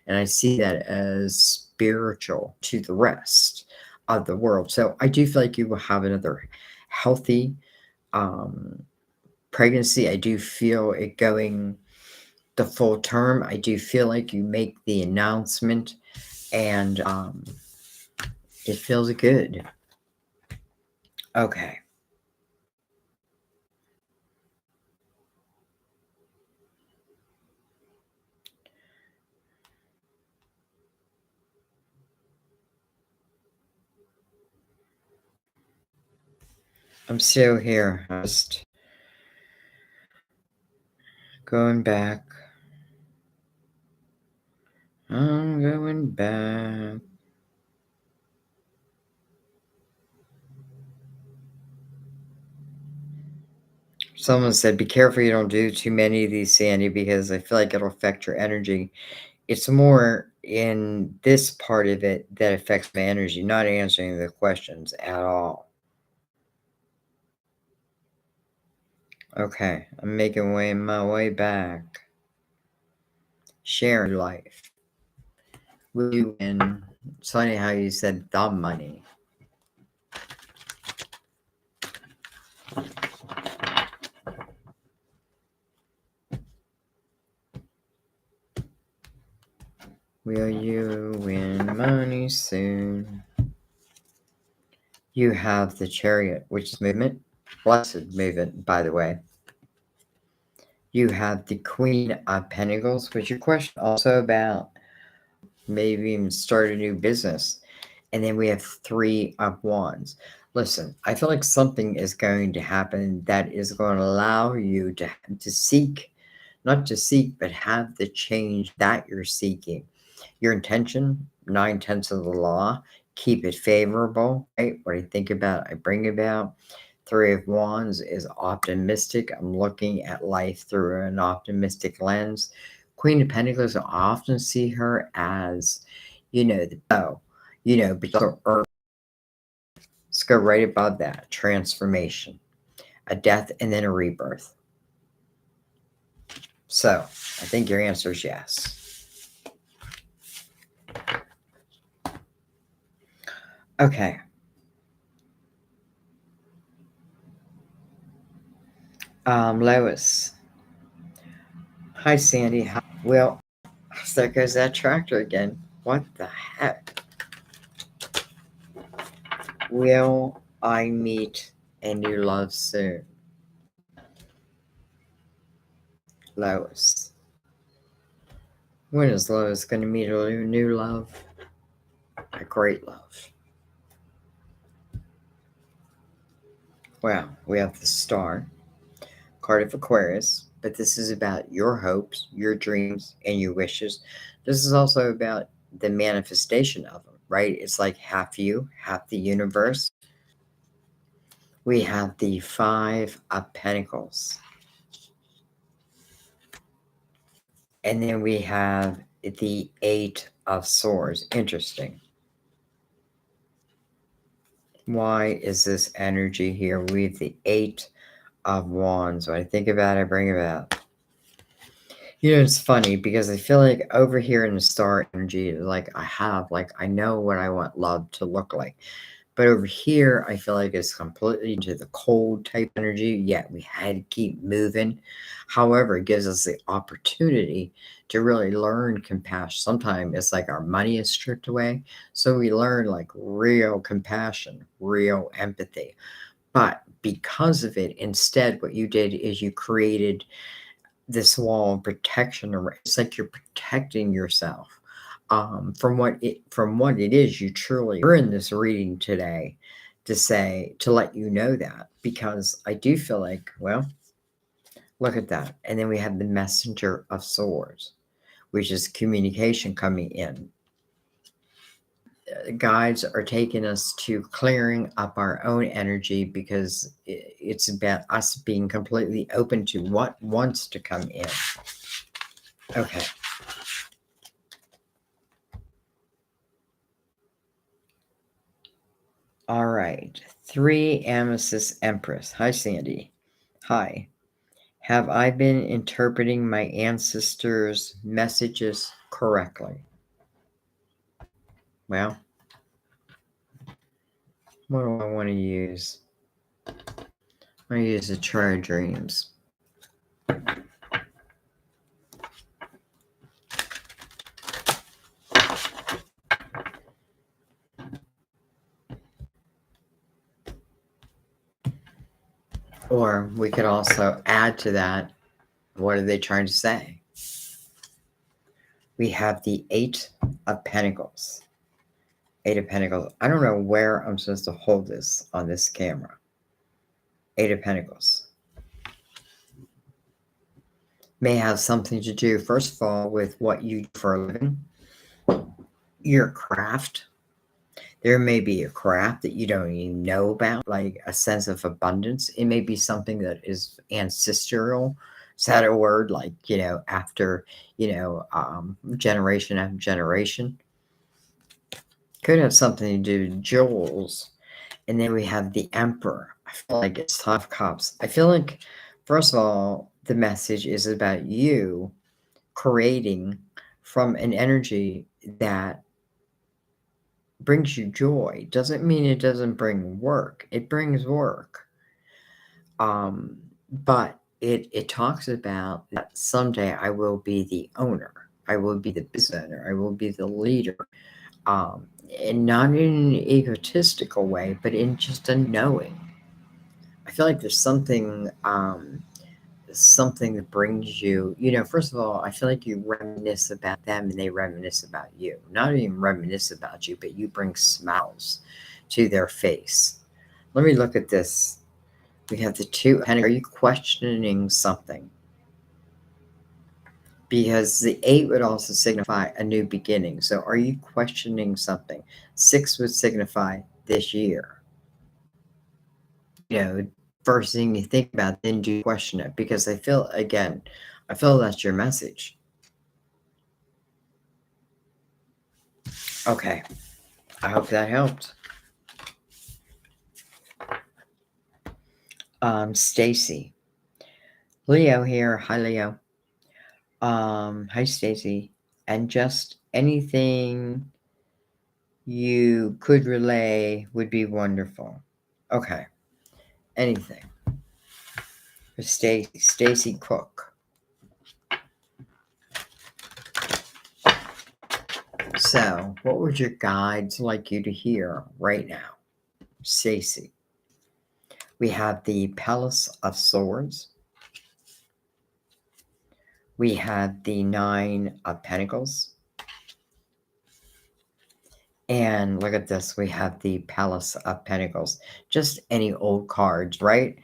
and I see that as spiritual to the rest of the world. So I do feel like you will have another healthy pregnancy. I do feel it going the full term. I do feel like you make the announcement, and it feels good. Okay. I'm still here. Just going back. I'm going back. Someone said, be careful you don't do too many of these, Sandy, because I feel like it'll affect your energy. It's more in this part of it that affects my energy, not answering the questions at all. Okay, I'm making my way back. Sharing life. Will you win? It's funny how you said the money. Will you win money soon? You have the Chariot, which is movement. Blessed movement, by the way. You have the Queen of Pentacles, which your question also about maybe even start a new business. And then we have Three of Wands. Listen, I feel like something is going to happen that is going to allow you to seek, not to seek, but have the change that you're seeking. Your intention, 9/10 of the law, keep it favorable, right? What I think about, I bring about. Three of Wands is optimistic. I'm looking at life through an optimistic lens. Queen of Pentacles, I often see her as, the bow, but let's go right above that. Transformation, a death, and then a rebirth. So I think your answer is yes. Okay. Lois. Hi, Sandy. Well, there goes that tractor again. What the heck? Will I meet a new love soon? Lois. When is Lois going to meet a new love? A great love. Well, we have the Star, card of Aquarius, but this is about your hopes, your dreams, and your wishes. This is also about the manifestation of them, right? It's like half you, half the universe. We have the Five of Pentacles. And then we have the Eight of Swords. Interesting. Why is this energy here? We have the Eight of Wands. When I think about it, I bring it out. You know, it's funny because I feel like over here in the Star energy, like I know what I want love to look like. But over here, I feel like it's completely into the cold type energy. Yet we had to keep moving. However, it gives us the opportunity to really learn compassion. Sometimes it's like our money is stripped away. So we learn like real compassion, real empathy. But because of it, instead, what you did is you created this wall of protection. It's like you're protecting yourself from what it is you truly are in this reading today to let you know that, because I do feel like, well, look at that. And then we have the Messenger of Swords, which is communication coming in. Guides are taking us to clearing up our own energy because it's about us being completely open to what wants to come in. Okay. All right. 3 Amethyst Empress. Hi, Sandy. Hi. Have I been interpreting my ancestors' messages correctly? Well, what do I want to use? I'm going to use the Chart of Dreams. Or we could also add to that, what are they trying to say? We have the Eight of Pentacles. Eight of Pentacles. I don't know where I'm supposed to hold this on this camera. Eight of Pentacles. May have something to do, first of all, with what you do for a living, your craft. There may be a craft that you don't even know about, like a sense of abundance. It may be something that is ancestral. Is that a word? Like, after, generation after generation. Could have something to do with jewels. And then we have the Emperor. I feel like it's Five Cups. I feel like, first of all, the message is about you creating from an energy that brings you joy. Doesn't mean it doesn't bring work. It brings work. But it talks about that someday I will be the owner. I will be the business owner. I will be the leader. And not in an egotistical way, but in just a knowing. I feel like there's something that brings you, first of all, I feel like you reminisce about them and they reminisce about you. Not even reminisce about you, but you bring smiles to their face. Let me look at this. We have the Two. Are you questioning something? Because the 8 would also signify a new beginning. So are you questioning something? 6 would signify this year. First thing you think about, then do you question it? Because I feel that's your message. Okay. I hope that helped. Stacy. Leo here. Hi, Leo. Hi, Stacy. And just anything you could relay would be wonderful. Okay. Anything. For Stacy Cook. So, what would your guides like you to hear right now? Stacy. We have the Palace of Swords. We have the Nine of Pentacles. And look at this. We have the Palace of Pentacles. Just any old cards, right?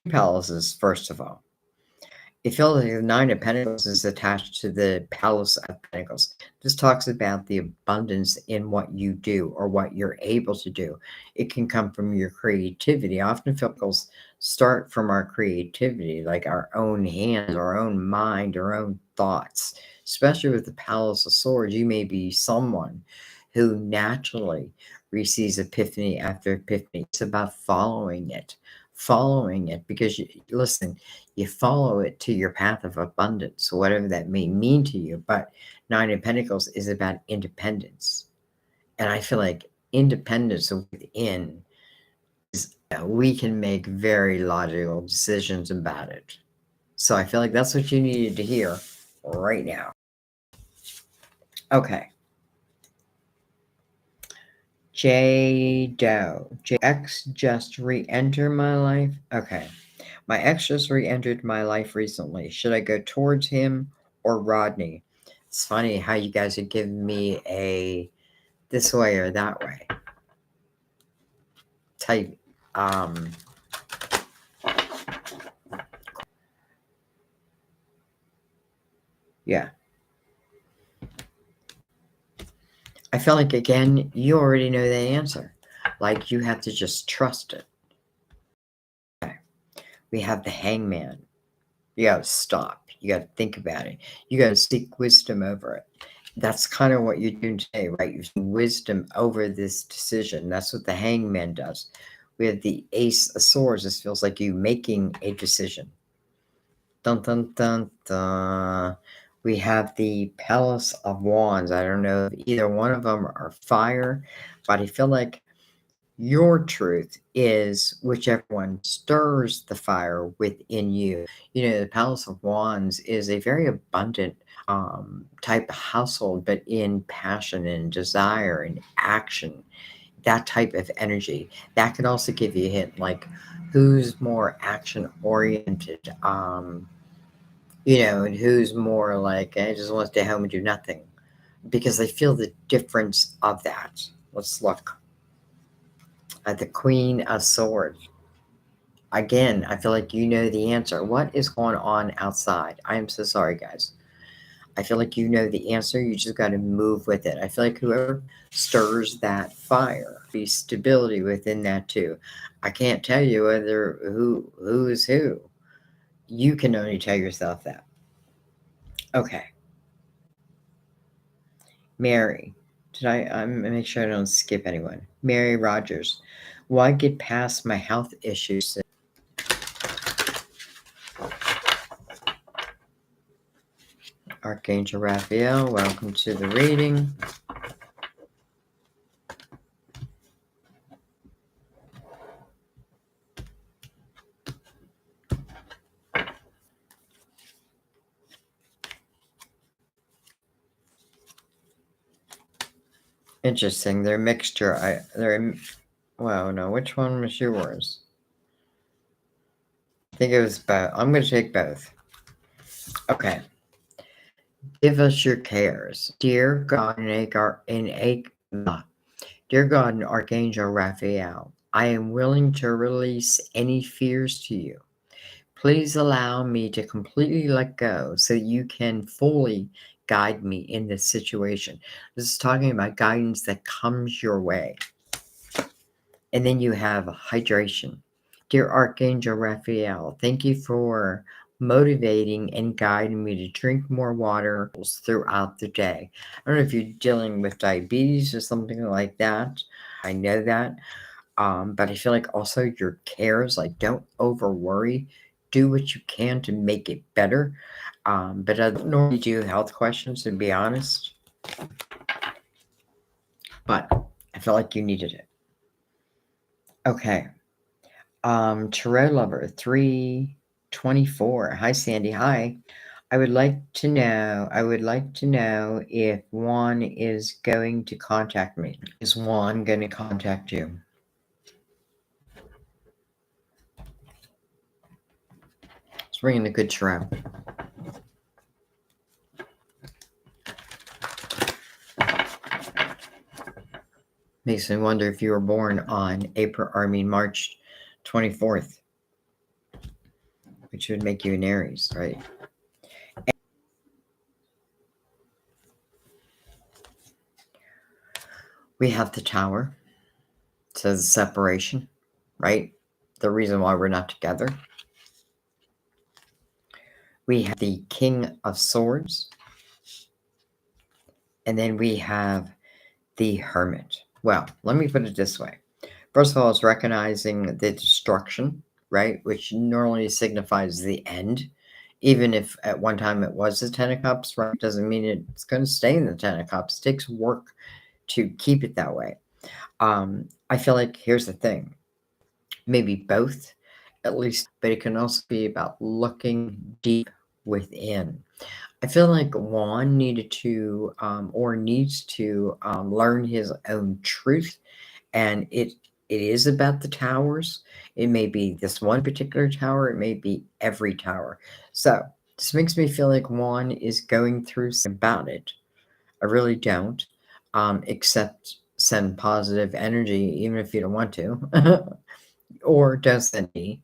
Palaces, first of all. It feels like the Nine of Pentacles is attached to the Palace of Pentacles. This talks about the abundance in what you do or what you're able to do. It can come from your creativity. Often Pentacles start from our creativity, like our own hands, our own mind, our own thoughts. Especially with the Palace of Swords, you may be someone who naturally receives epiphany after epiphany. It's about following it because listen, you follow it to your path of abundance, whatever that may mean to you. But Nine of Pentacles is about independence. And I feel like independence within is, we can make very logical decisions about it. So I feel like that's what you needed to hear right now. Okay. J Doe. Ex just re-enter my life. Okay. My ex just re-entered my life recently. Should I go towards him or Rodney? It's funny how you guys are giving me a this way or that way type. Yeah. I feel like, again, you already know the answer. Like, you have to just trust it. Okay. We have the Hangman. You got to stop. You got to think about it. You got to seek wisdom over it. That's kind of what you're doing today, right? You're seeking wisdom over this decision. That's what the Hangman does. We have the Ace of Swords. This feels like you making a decision. Dun, dun, dun, dun. We have the Palace of Wands. I don't know if either one of them are fire, but I feel like your truth is whichever one stirs the fire within you. You know, the Palace of Wands is a very abundant type of household, but in passion and desire and action, that type of energy. That can also give you a hint, like who's more action oriented, and who's more like, I just want to stay home and do nothing, because they feel the difference of that. Let's look at the Queen of Swords. Again, I feel like you know the answer. What is going on outside? I am so sorry, guys. I feel like you know the answer. You just got to move with it. I feel like whoever stirs that fire, be stability within that too. I can't tell you whether who is who. You can only tell yourself that. Okay. Mary. I'm make sure I don't skip anyone. Mary Rogers. Why get past my health issues? Archangel Raphael, welcome to the reading. Interesting. They're mixture. Well, no, which one was yours? I think it was both. I'm going to take both. Okay. Give us your cares. Dear God Dear God and Archangel Raphael, I am willing to release any fears to you. Please allow me to completely let go so you can fully guide me in this situation. This is talking about guidance that comes your way. And then you have hydration. Dear Archangel Raphael, thank you for motivating and guiding me to drink more water throughout the day. I don't know if you're dealing with diabetes or something like that. I know that. But I feel like also your cares, like don't over worry. Do what you can to make it better. But I don't normally do health questions, to be honest. But I felt like you needed it. Okay. Tarot Lover 324. Hi, Sandy. Hi. I would like to know if Juan is going to contact me. Is Juan going to contact you? It's bringing a good tarot. Makes me wonder if you were born on March 24th, which would make you an Aries, right? We have the Tower. It says separation, right? The reason why we're not together. We have the King of Swords. And then we have the Hermit. Well, let me put it this way. First of all, it's recognizing the destruction, right? Which normally signifies the end. Even if at one time it was the Ten of Cups, right? Doesn't mean it's going to stay in the Ten of Cups. It takes work to keep it that way. I feel like here's the thing. Maybe both, at least, but it can also be about looking deep within. I feel like Juan needed to, or needs to, learn his own truth, and it is about the towers. It may be this one particular tower, it may be every tower. So this makes me feel like Juan is going through something about it. I really don't, except send positive energy, even if you don't want to, or don't send me.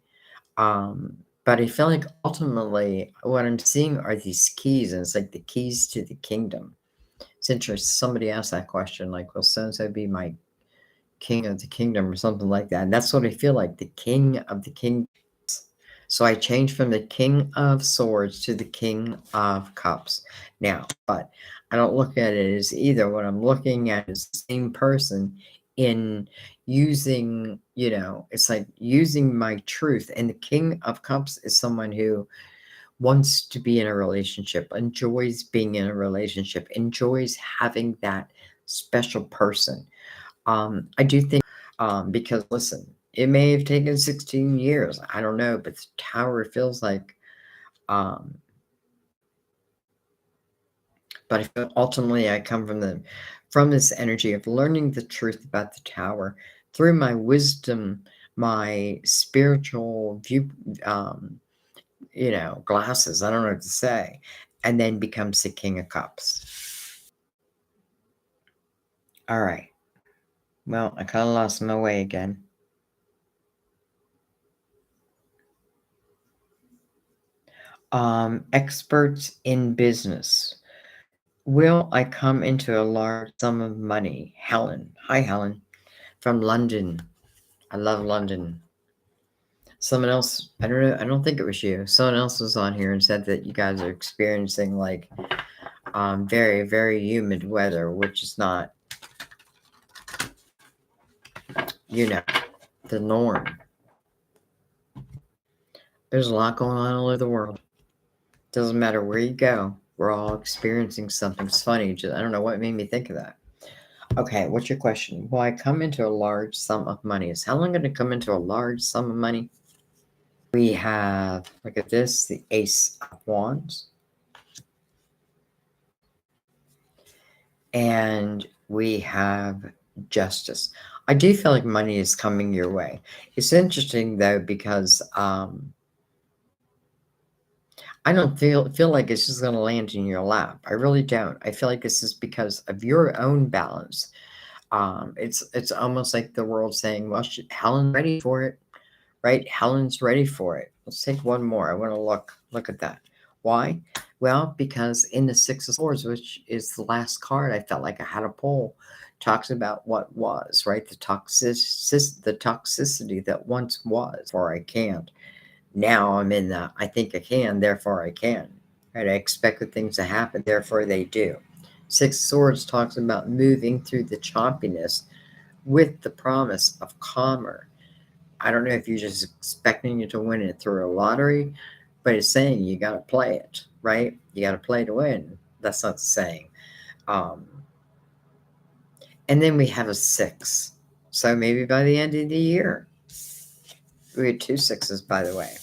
But I feel like ultimately what I'm seeing are these keys, and it's like the keys to the kingdom. It's interesting. Somebody asked that question, like, will so and so be my king of the kingdom or something like that? And that's what I feel like, the king of the kingdom. So I changed from the King of Swords to the King of Cups. Now, but I don't look at it as either. What I'm looking at is the same person in using, it's like using my truth. And the King of Cups is someone who wants to be in a relationship, enjoys being in a relationship, enjoys having that special person. I do think, because listen, it may have taken 16 years. I don't know, but the tower feels like, um, but I feel ultimately I come from this energy of learning the truth about the tower through my wisdom, my spiritual view, glasses. I don't know what to say, and then becomes the King of Cups. All right. Well, I kind of lost my way again. Experts in business. Will I come into a large sum of money? Helen. Hi, Helen. From London. I love London. Someone else, I don't know, I don't think it was you. Someone else was on here and said that you guys are experiencing like very, very humid weather, which is not, the norm. There's a lot going on all over the world. Doesn't matter where you go, we're all experiencing something. It's funny. I don't know what made me think of that. Okay, what's your question? Will I come into a large sum of money? Is Helen going to come into a large sum of money? We have, look at this, the Ace of Wands. And we have Justice. I do feel like money is coming your way. It's interesting, though, because I don't feel like it's just going to land in your lap. I really don't. I feel like this is because of your own balance. It's almost like the world saying, well, Helen's ready for it, right? Helen's ready for it. Let's take one more. I want to look at that. Why? Well, because in the Six of Swords, which is the last card, I felt like I had a pull, talks about what was, right? The toxicity that once was, or I can't. Now I'm in the I think I can, therefore I can. Right? I expected things to happen, therefore they do. Six of Swords talks about moving through the choppiness with the promise of calmer. I don't know if you're just expecting you to win it through a lottery, but it's saying you got to play it, right? You got to play to win. That's not the saying. Um, and then we have a 6. So maybe by the end of the year, we had 2 6s, by the way.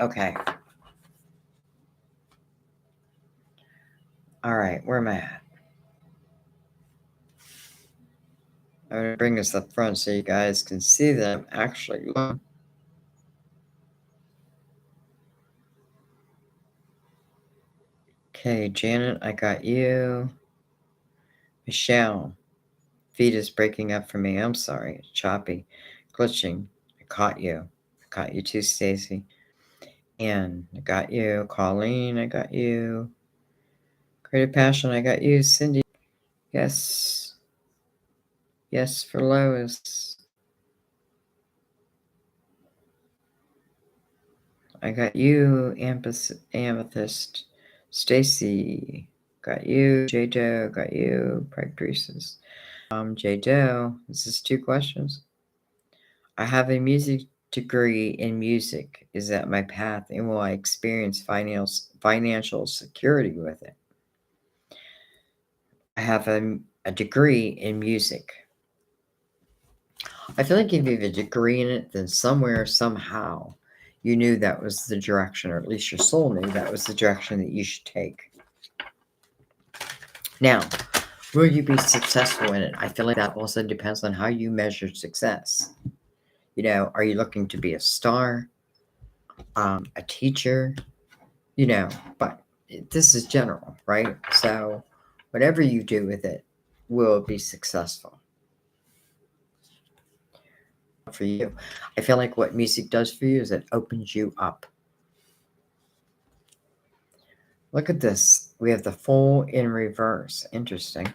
Okay. All right, where am I at? I'm going to bring this up front so you guys can see that I'm actually looking. Okay, Janet, I got you. Michelle, Feed is breaking up for me. I'm sorry. It's choppy. Glitching. I caught you. I caught you too, Stacy. Anne, I got you. Colleen, I got you. Creative Passion, I got you. Cindy. Yes. Yes for Lois. I got you, Amethyst. Stacy. Got you. J Doe. Got you. Pride Priestess. J Doe. This is 2 questions. I have a music degree in music. Is that my path? And will I experience financial security with it? I have a degree in music. I feel like if you have a degree in it, then somewhere, somehow, you knew that was the direction, or at least your soul knew that was the direction that you should take. Now, will you be successful in it? I feel like that also depends on how you measure success. You know, are you looking to be a star, a teacher? You know, but this is general, right? So, whatever you do with it will be successful for you. I feel like what music does for you is it opens you up. Look at this. We have the Fool in reverse. Interesting.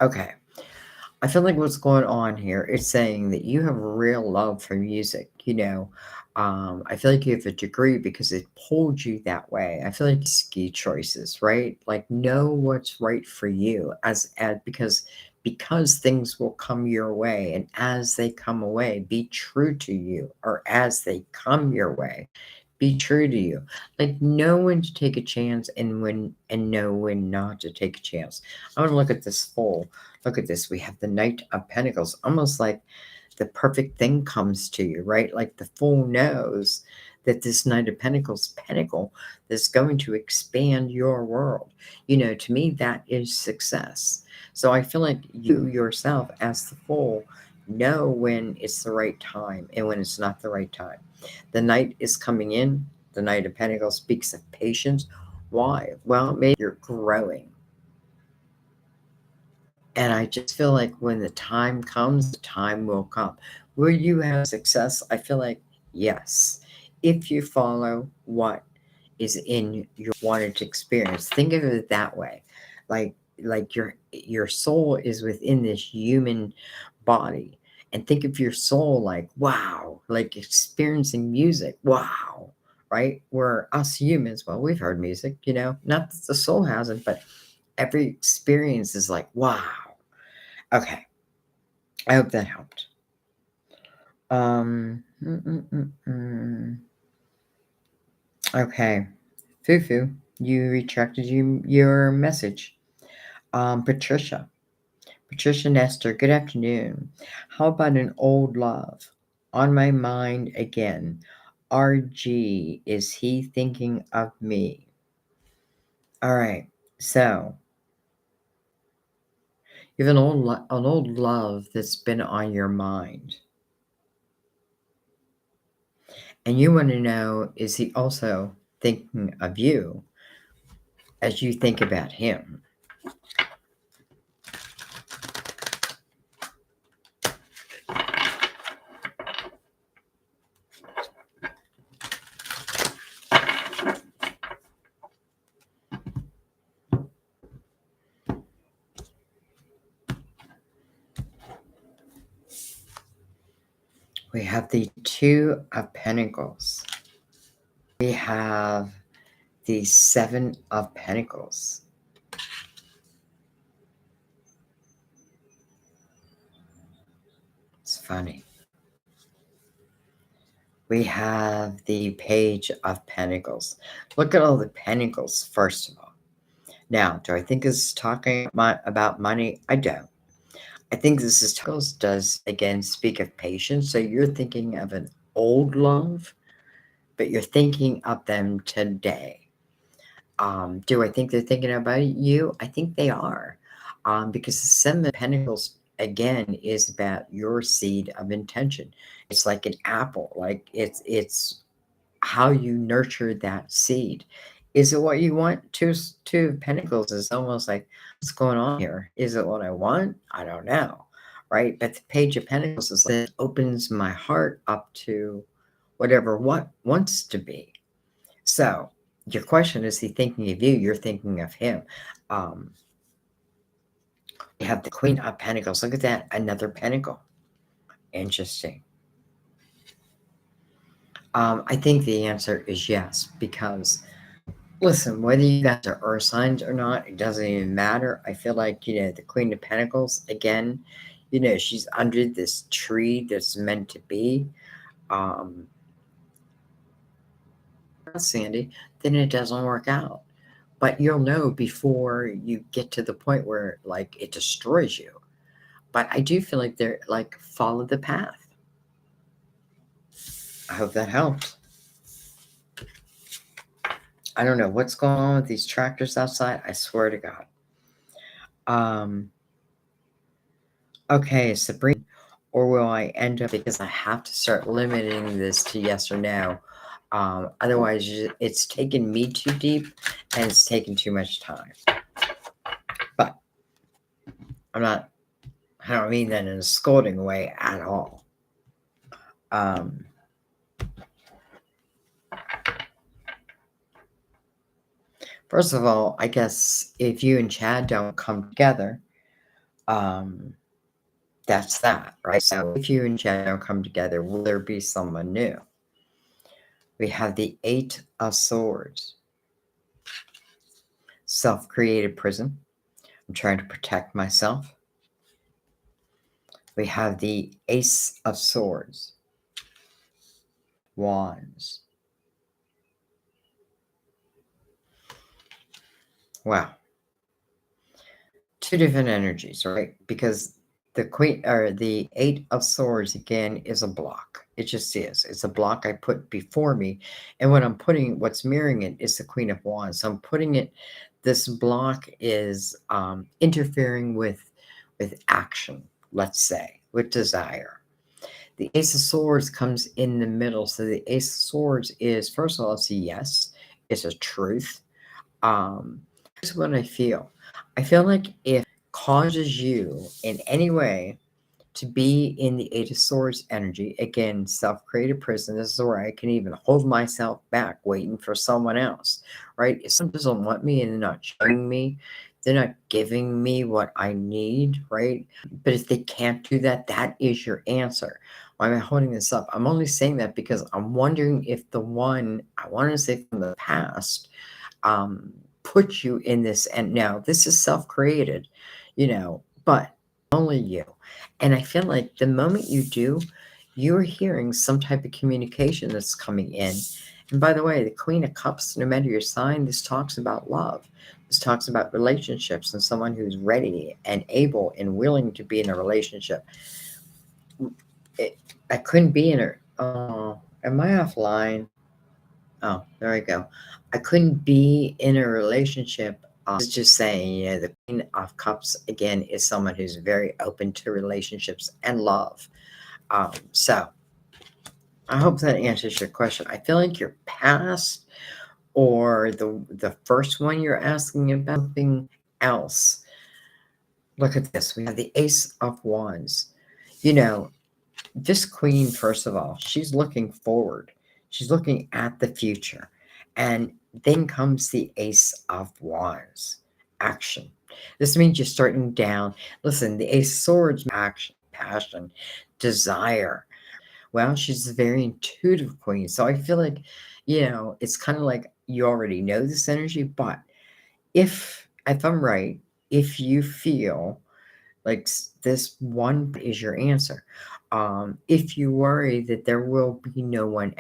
Okay. I feel like what's going on here is saying that you have a real love for music. You know, I feel like you have a degree because it pulled you that way. I feel like ski choices, right? Like know what's right for you as because things will come your way, and as they come away, be true to you, or as they come your way, be true to you. Like know when to take a chance and know when not to take a chance. I want to look at this Fool. Look at this. We have the Knight of Pentacles, almost like the perfect thing comes to you, right? Like the Fool knows that this Knight of Pentacles pentacle is going to expand your world. You know, to me, that is success. So I feel like you yourself, as the Fool, know when it's the right time and when it's not the right time. The Knight is coming in. The Knight of Pentacles speaks of patience. Why? Well, maybe you're growing. And I just feel like when the time comes, the time will come. Will you have success? I feel like yes. If you follow what is in your wanted to experience. Think of it that way. Like your soul is within this human body. And think of your soul like, wow, like experiencing music. Wow. Right? Where us humans, well, we've heard music, you know, not that the soul hasn't, but every experience is like, wow. Okay. I hope that helped. Um, mm, mm, mm, mm. Okay. Fufu, you retracted your message. Patricia. Patricia Nestor, good afternoon. How about an old love? On my mind again. RG, is he thinking of me? All right. So, you have an old love that's been on your mind. And you want to know, is he also thinking of you as you think about him? We have the Two of Pentacles. We have the Seven of Pentacles. It's funny. We have the Page of Pentacles. Look at all the pentacles, first of all. Now, do I think this is talking about money? I don't. I think this is does, again, speak of patience. So you're thinking of an old love, but you're thinking of them today. Do I think they're thinking about you? I think they are. Because the Seven of Pentacles, again, is about your seed of intention. It's like an apple. Like it's how you nurture that seed. Is it what you want? Two of Pentacles is almost like, what's going on here? Is it what I want? I don't know, right? But the Page of Pentacles is like, it opens my heart up to whatever what wants to be. So your question, is he thinking of you? You're thinking of him. You have the Queen of Pentacles. Look at that, another pentacle. Interesting. I think the answer is yes, because listen, whether you guys are earth signs or not, it doesn't even matter. I feel like, the Queen of Pentacles, again, she's under this tree that's meant to be. Sandy, then it doesn't work out. But you'll know before you get to the point where, like, it destroys you. But I do feel like they're like, follow the path. I hope that helps. I don't know what's going on with these tractors outside. I swear to God. Okay, Sabrina, or will I end up, because I have to start limiting this to yes or no. Otherwise, it's taken me too deep and it's taken too much time. But I don't mean that in a scolding way at all. First of all, I guess if you and Chad don't come together, that's that, right? So if you and Chad don't come together, will there be someone new? We have the Eight of Swords. Self-created prison. I'm trying to protect myself. We have the Ace of Swords. Wands. Wow. Two different energies, right? Because the Queen, or the Eight of Swords, again, is a block. It just is. It's a block I put before me. And what's mirroring it is the Queen of Wands. So I'm putting it, this block is interfering with action, let's say, with desire. The Ace of Swords comes in the middle. So the Ace of Swords is, first of all, it's a yes. It's a truth. Here's what I feel. I feel like if it causes you in any way to be in the Eight of Swords energy, again, self-created prison, this is where I can even hold myself back waiting for someone else, right? If someone doesn't want me and they're not showing me, they're not giving me what I need, right? But if they can't do that, that is your answer. Why am I holding this up? I'm only saying that because I'm wondering if the one, I want to say from the past, put you in this, and now this is self-created, but only you. And I feel like the moment you do, you're hearing some type of communication that's coming in. And by the way, the Queen of Cups, no matter your sign, this talks about love. This talks about relationships and someone who's ready and able and willing to be in a relationship. I couldn't be in her. Oh, am I offline? Oh, there we go. I couldn't be in a relationship. It's just saying, the Queen of Cups, again, is someone who's very open to relationships and love. So I hope that answers your question. I feel like your past, or the first one you're asking about, something else. Look at this. We have the Ace of Wands. This queen, first of all, she's looking forward. She's looking at the future. And then comes the Ace of Wands. Action. This means you're starting down. Listen, the Ace of Swords, action, passion, desire. Well, she's a very intuitive queen. So I feel like, it's kind of like you already know this energy. But if I'm right, if you feel like this one is your answer. If you worry that there will be no one,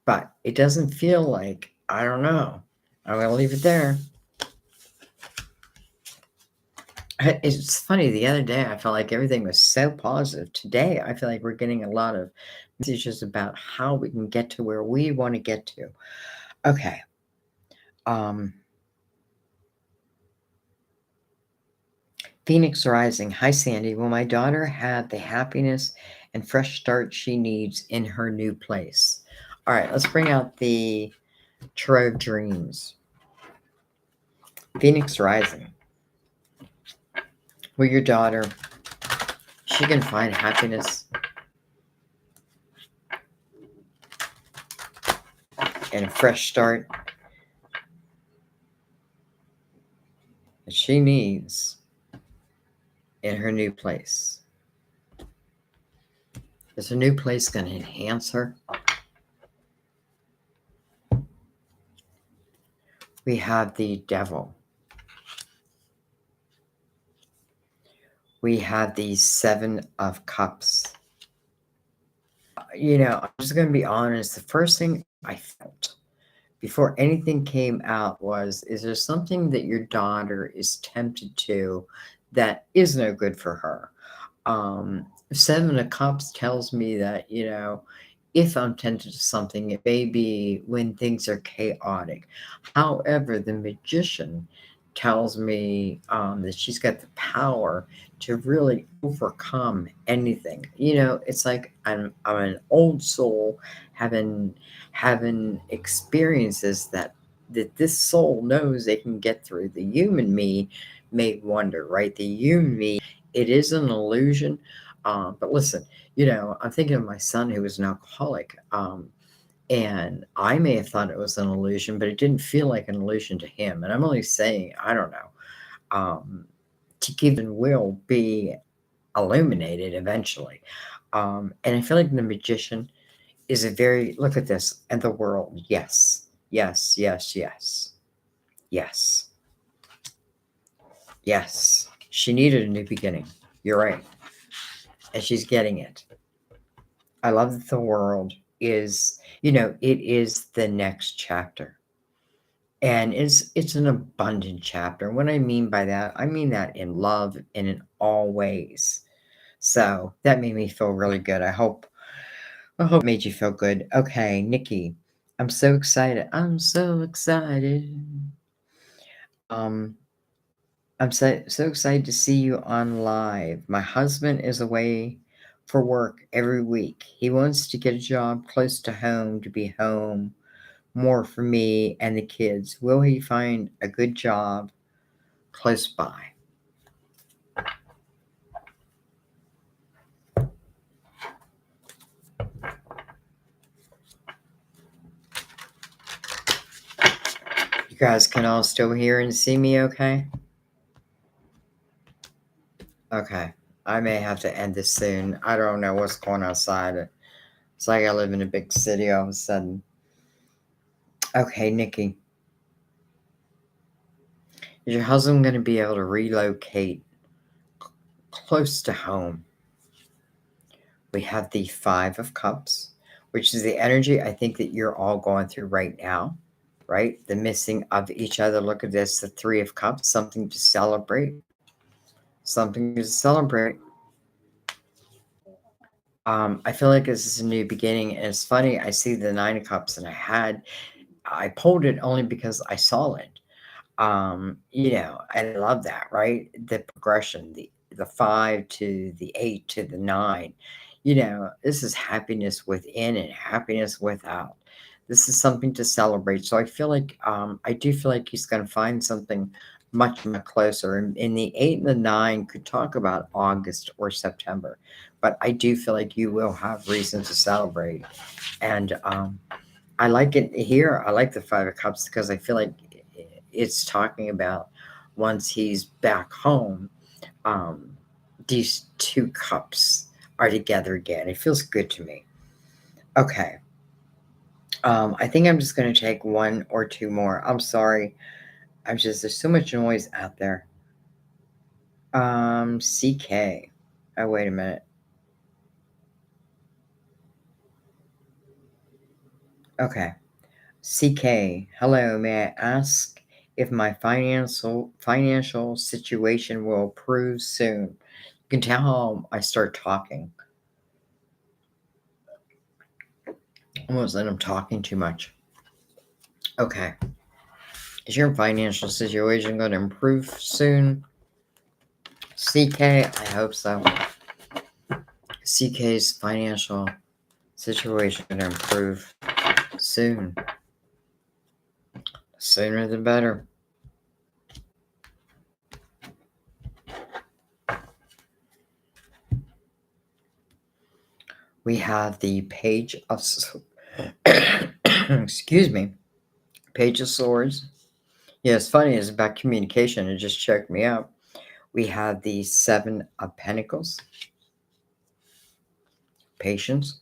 but it doesn't feel like, I don't know. I'm going to leave it there. It's funny. The other day, I felt like everything was so positive. Today, I feel like we're getting a lot of messages about how we can get to where we want to get to. Okay. Phoenix Rising. Hi, Sandy. Will my daughter have the happiness and fresh start she needs in her new place? All right, let's bring out the Tarot of Dreams. Phoenix rising. With your daughter, she can find happiness and a fresh start that she needs in her new place. Is her new place going to enhance her? We have the devil. We have the 7 of Cups. I'm just going to be honest. The first thing I felt before anything came out was, is there something that your daughter is tempted to that is no good for her? 7 of Cups tells me that, if I'm tempted to something, it may be when things are chaotic. However, the Magician tells me that she's got the power to really overcome anything. It's like I'm an old soul having experiences that this soul knows they can get through. The human me may wonder, right? The human me, it is an illusion. But listen, I'm thinking of my son who was an alcoholic. And I may have thought it was an illusion, but it didn't feel like an illusion to him. And I'm only saying, I don't know, to keep and will be illuminated eventually. And I feel like the Magician is look at this, and the world. Yes, yes, yes, yes, yes, yes. She needed a new beginning. You're right. And she's getting it. I love that the world is, it is the next chapter. And it's an abundant chapter. What I mean by that, I mean that in love and in all ways. So that made me feel really good. I hope it made you feel good. Okay, Nikki, I'm so excited. I'm so excited. I'm so excited to see you on live. My husband is away for work every week. He wants to get a job close to home to be home more for me and the kids. Will he find a good job close by? You guys can all still hear and see me okay? Okay. I may have to end this soon. I don't know what's going on outside. It's like I live in a big city all of a sudden. Okay, Nikki. Is your husband going to be able to relocate close to home? We have the 5 of Cups, which is the energy I think that you're all going through right now, right? The missing of each other. Look at this, the 3 of Cups, something to celebrate. Something to celebrate. I feel like this is a new beginning, and it's funny. I see the 9 of Cups, and I pulled it only because I saw it. And I love that, right? The progression, the 5 to the 8 to the 9. This is happiness within and happiness without. This is something to celebrate. So I do feel like he's going to find something much, much closer. And the 8 and the 9 could talk about August or September. But I do feel like you will have reason to celebrate. And I like it here. I like the 5 of Cups because I feel like it's talking about once he's back home, these 2 cups are together again. It feels good to me. Okay. I think I'm just going to take 1 or 2 more. I'm sorry. There's so much noise out there. CK. Oh, wait a minute. Okay. CK. Hello. May I ask if my financial situation will improve soon? You can tell how I start talking. Almost like I'm talking too much. Okay. Is your financial situation going to improve soon? CK, I hope so. CK's financial situation going to improve soon. Sooner the better. We have the Page of excuse me, Page of Swords. Yeah, it's funny. It's about communication. It just checked me out. We have the Seven of Pentacles, patience.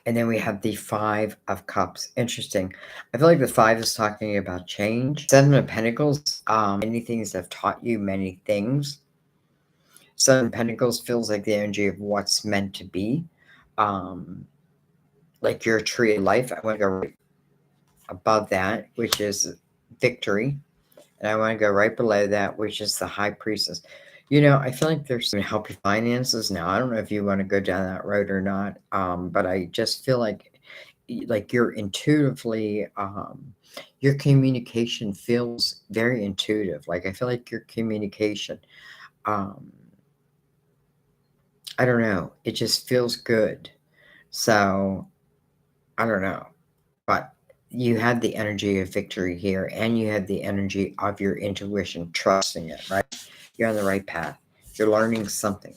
And then we have the Five of Cups. Interesting. I feel like the five is talking about change. Seven of Pentacles, many things have taught you many things. Seven of Pentacles feels like the energy of what's meant to be. Like your tree of life. I want to go right above that, which is victory. And I want to go right below that, which is the High Priestess. You know, I feel like there's going to help your finances now. I don't know if you want to go down that road or not, but I just feel like you're intuitively, your communication feels very intuitive. Like I feel like your communication, um, I don't know, it just feels good. So I don't know, but you had the energy of victory here, and you had the energy of your intuition, trusting it, right? You're on the right path. You're learning something.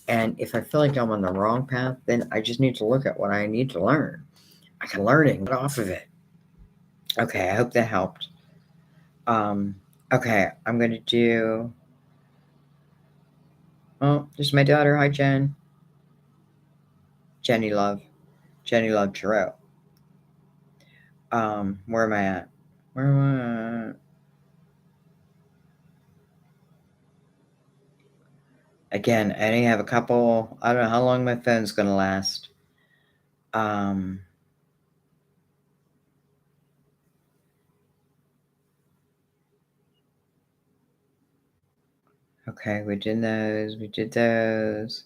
And if I feel like I'm on the wrong path, then I just need to look at what I need to learn. I can learn it and get off of it. Okay, I hope that helped. Okay, I'm going to do... Oh, there's my daughter. Hi, Jen. Jenny Love. Jenny Love Tarot. Where am I at? Where am I at? Again, I only have a couple... I don't know how long my phone's going to last. Okay, we did those. We did those.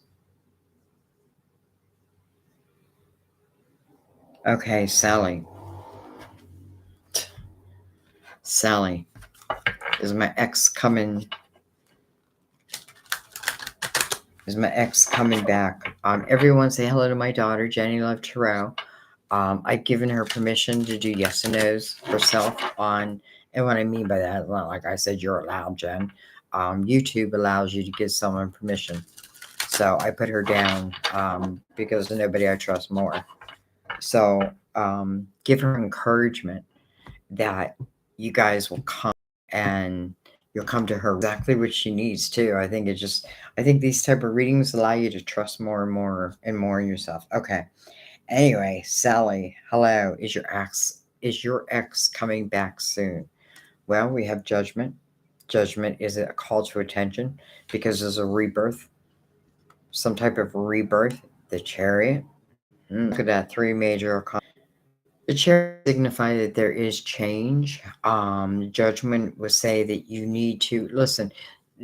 Okay, Sally. Sally. Is my ex coming? Is my ex coming back? Everyone say hello to my daughter, Jenny Love Tarot. I've given her permission to do yes and no's herself on, and what I mean by that, well, like I said, you're allowed, Jen. YouTube allows you to give someone permission. So I put her down because there's nobody I trust more. So give her encouragement that you guys will come and you'll come to her exactly what she needs too. I think these type of readings allow you to trust more and more and more in yourself. Okay. Anyway, Sally, hello. Is your ex coming back soon? Well, we have judgment. Judgment is a call to attention because there's a rebirth, some type of rebirth. The Chariot. Look at that, three major. The Chariot signify that there is change. Judgment would say that you need to listen.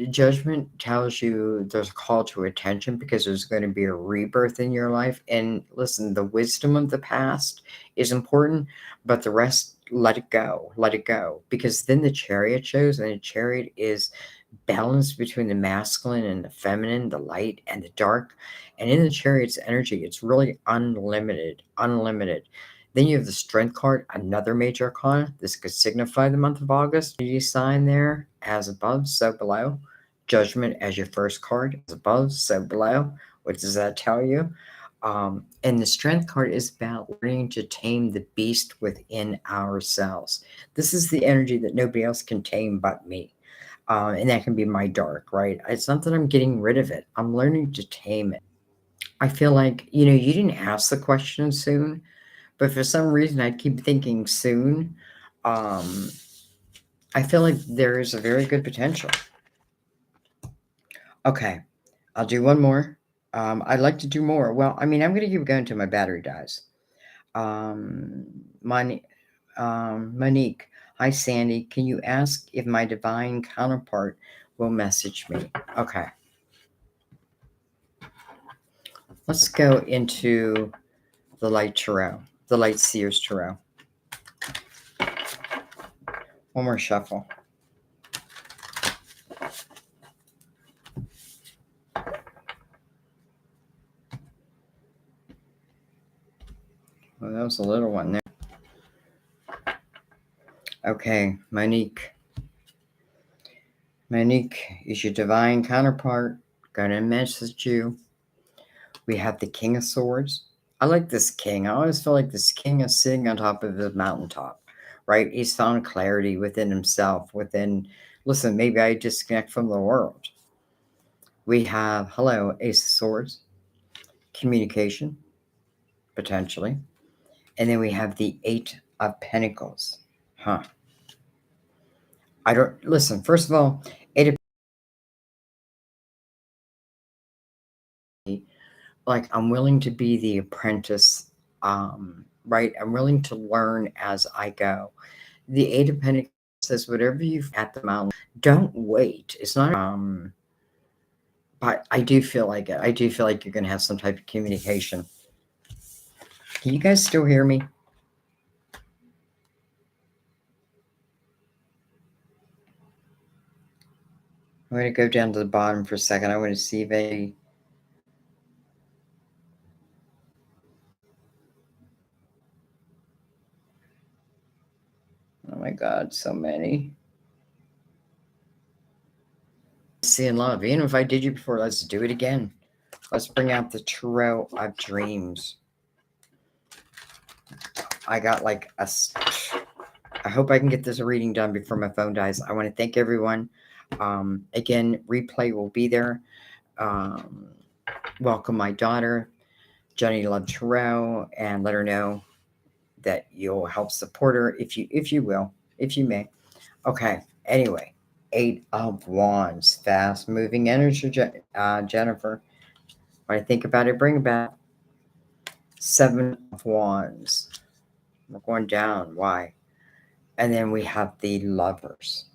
Judgment tells you there's a call to attention because there's going to be a rebirth in your life. And listen, the wisdom of the past is important, but the rest, let it go. Let it go. Because then the Chariot shows, and the Chariot is balance between the masculine and the feminine, the light and the dark. And in the Chariot's energy, it's really unlimited, unlimited. Then you have the Strength card, another major arcana. This could signify the month of August. You sign there, as above, so below. Judgment as your first card, as above, so below. What does that tell you? And the Strength card is about learning to tame the beast within ourselves. This is the energy that nobody else can tame but me. And that can be my dark, right? It's not that I'm getting rid of it. I'm learning to tame it. I feel like, you didn't ask the question soon, but for some reason I keep thinking soon. I feel like there is a very good potential. Okay, I'll do one more. I'd like to do more. Well, I'm going to keep going until my battery dies. Monique, hi Sandy, can you ask if my divine counterpart will message me? Okay. Let's go into the Light Tarot, the Light Seers Tarot. One more shuffle. Well, that was a little one there. Okay, Monique. Monique is your divine counterpart. Gonna message you. We have the King of Swords, I like this king. I always feel like this king is sitting on top of the mountaintop, right? He's found clarity within himself, within, listen, maybe I disconnect from the world. We have, hello, Ace of Swords, communication, potentially. And then we have the Eight of Pentacles. Huh. I don't, listen, first of all, Eight of, like, I'm willing to be the apprentice, right? I'm willing to learn as I go. The Eight of Pentacles says, whatever you've at the mountain, don't wait. It's not, but I do feel like it. I do feel like you're going to have some type of communication. Can you guys still hear me? I'm going to go down to the bottom for a second. I want to see if they. Oh my God, so many. Seeing love. Even if I did you before, let's do it again. Let's bring out the Tarot of Dreams. I got like a. I hope I can get this reading done before my phone dies. I want to thank everyone. Again, replay will be there. Welcome my daughter, Jenny Love Tarot, and let her know that you'll help support her if you will, if you may. Okay. Anyway, Eight of Wands, fast moving energy, Jennifer. When I think about it, bring about Seven of Wands. We're going down. Why? And then we have the Lovers.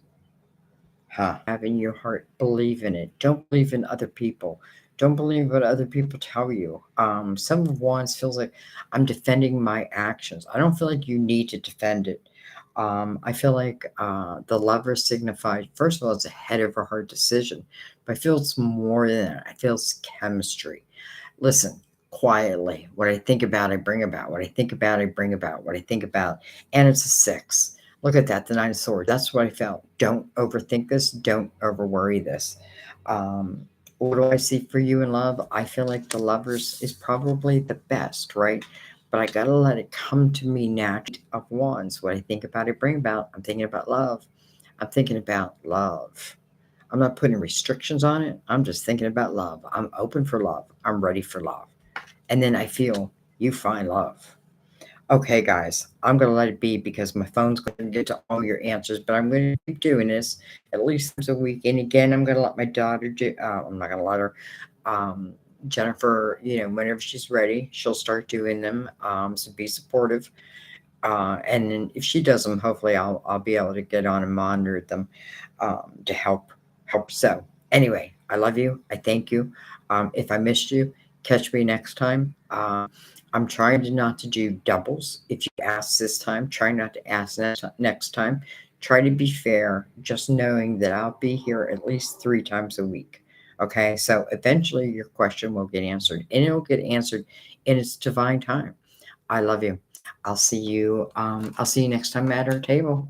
Have in your heart, believe in it. Don't believe in other people. Don't believe what other people tell you. Some of Wands feels like I'm defending my actions. I don't feel like you need to defend it. I feel like the Lover signified, first of all, it's a head over heart decision, but I feel it's more than that. I feel it's chemistry. Listen, quietly, what I think about, I bring about. What I think about, I bring about. What I think about, and it's a 6. Look at that, the 9 of Swords. That's what I felt. Don't overthink this. Don't over worry this. What do I see for you in love? I feel like the Lovers is probably the best, right? But I gotta let it come to me naturally. Of Wands, what I think about, I bring about. I'm thinking about love. I'm thinking about love. I'm not putting restrictions on it. I'm just thinking about love. I'm open for love. I'm ready for love. And then I feel you find love. Okay, guys, I'm going to let it be because my phone's going to get to all your answers, but I'm going to keep doing this at least once a week. And again, I'm going to let my daughter do, I'm not going to let her, Jennifer, whenever she's ready, she'll start doing them. So be supportive. And then if she does them, hopefully I'll be able to get on and monitor them to help. So anyway, I love you. I thank you. If I missed you, catch me next time. I'm trying to not to do doubles. If you ask this time, try not to ask next time. Try to be fair, just knowing that I'll be here at least 3 times a week. Okay, so eventually your question will get answered, and it will get answered in its divine time. I love you. I'll see you next time at our table.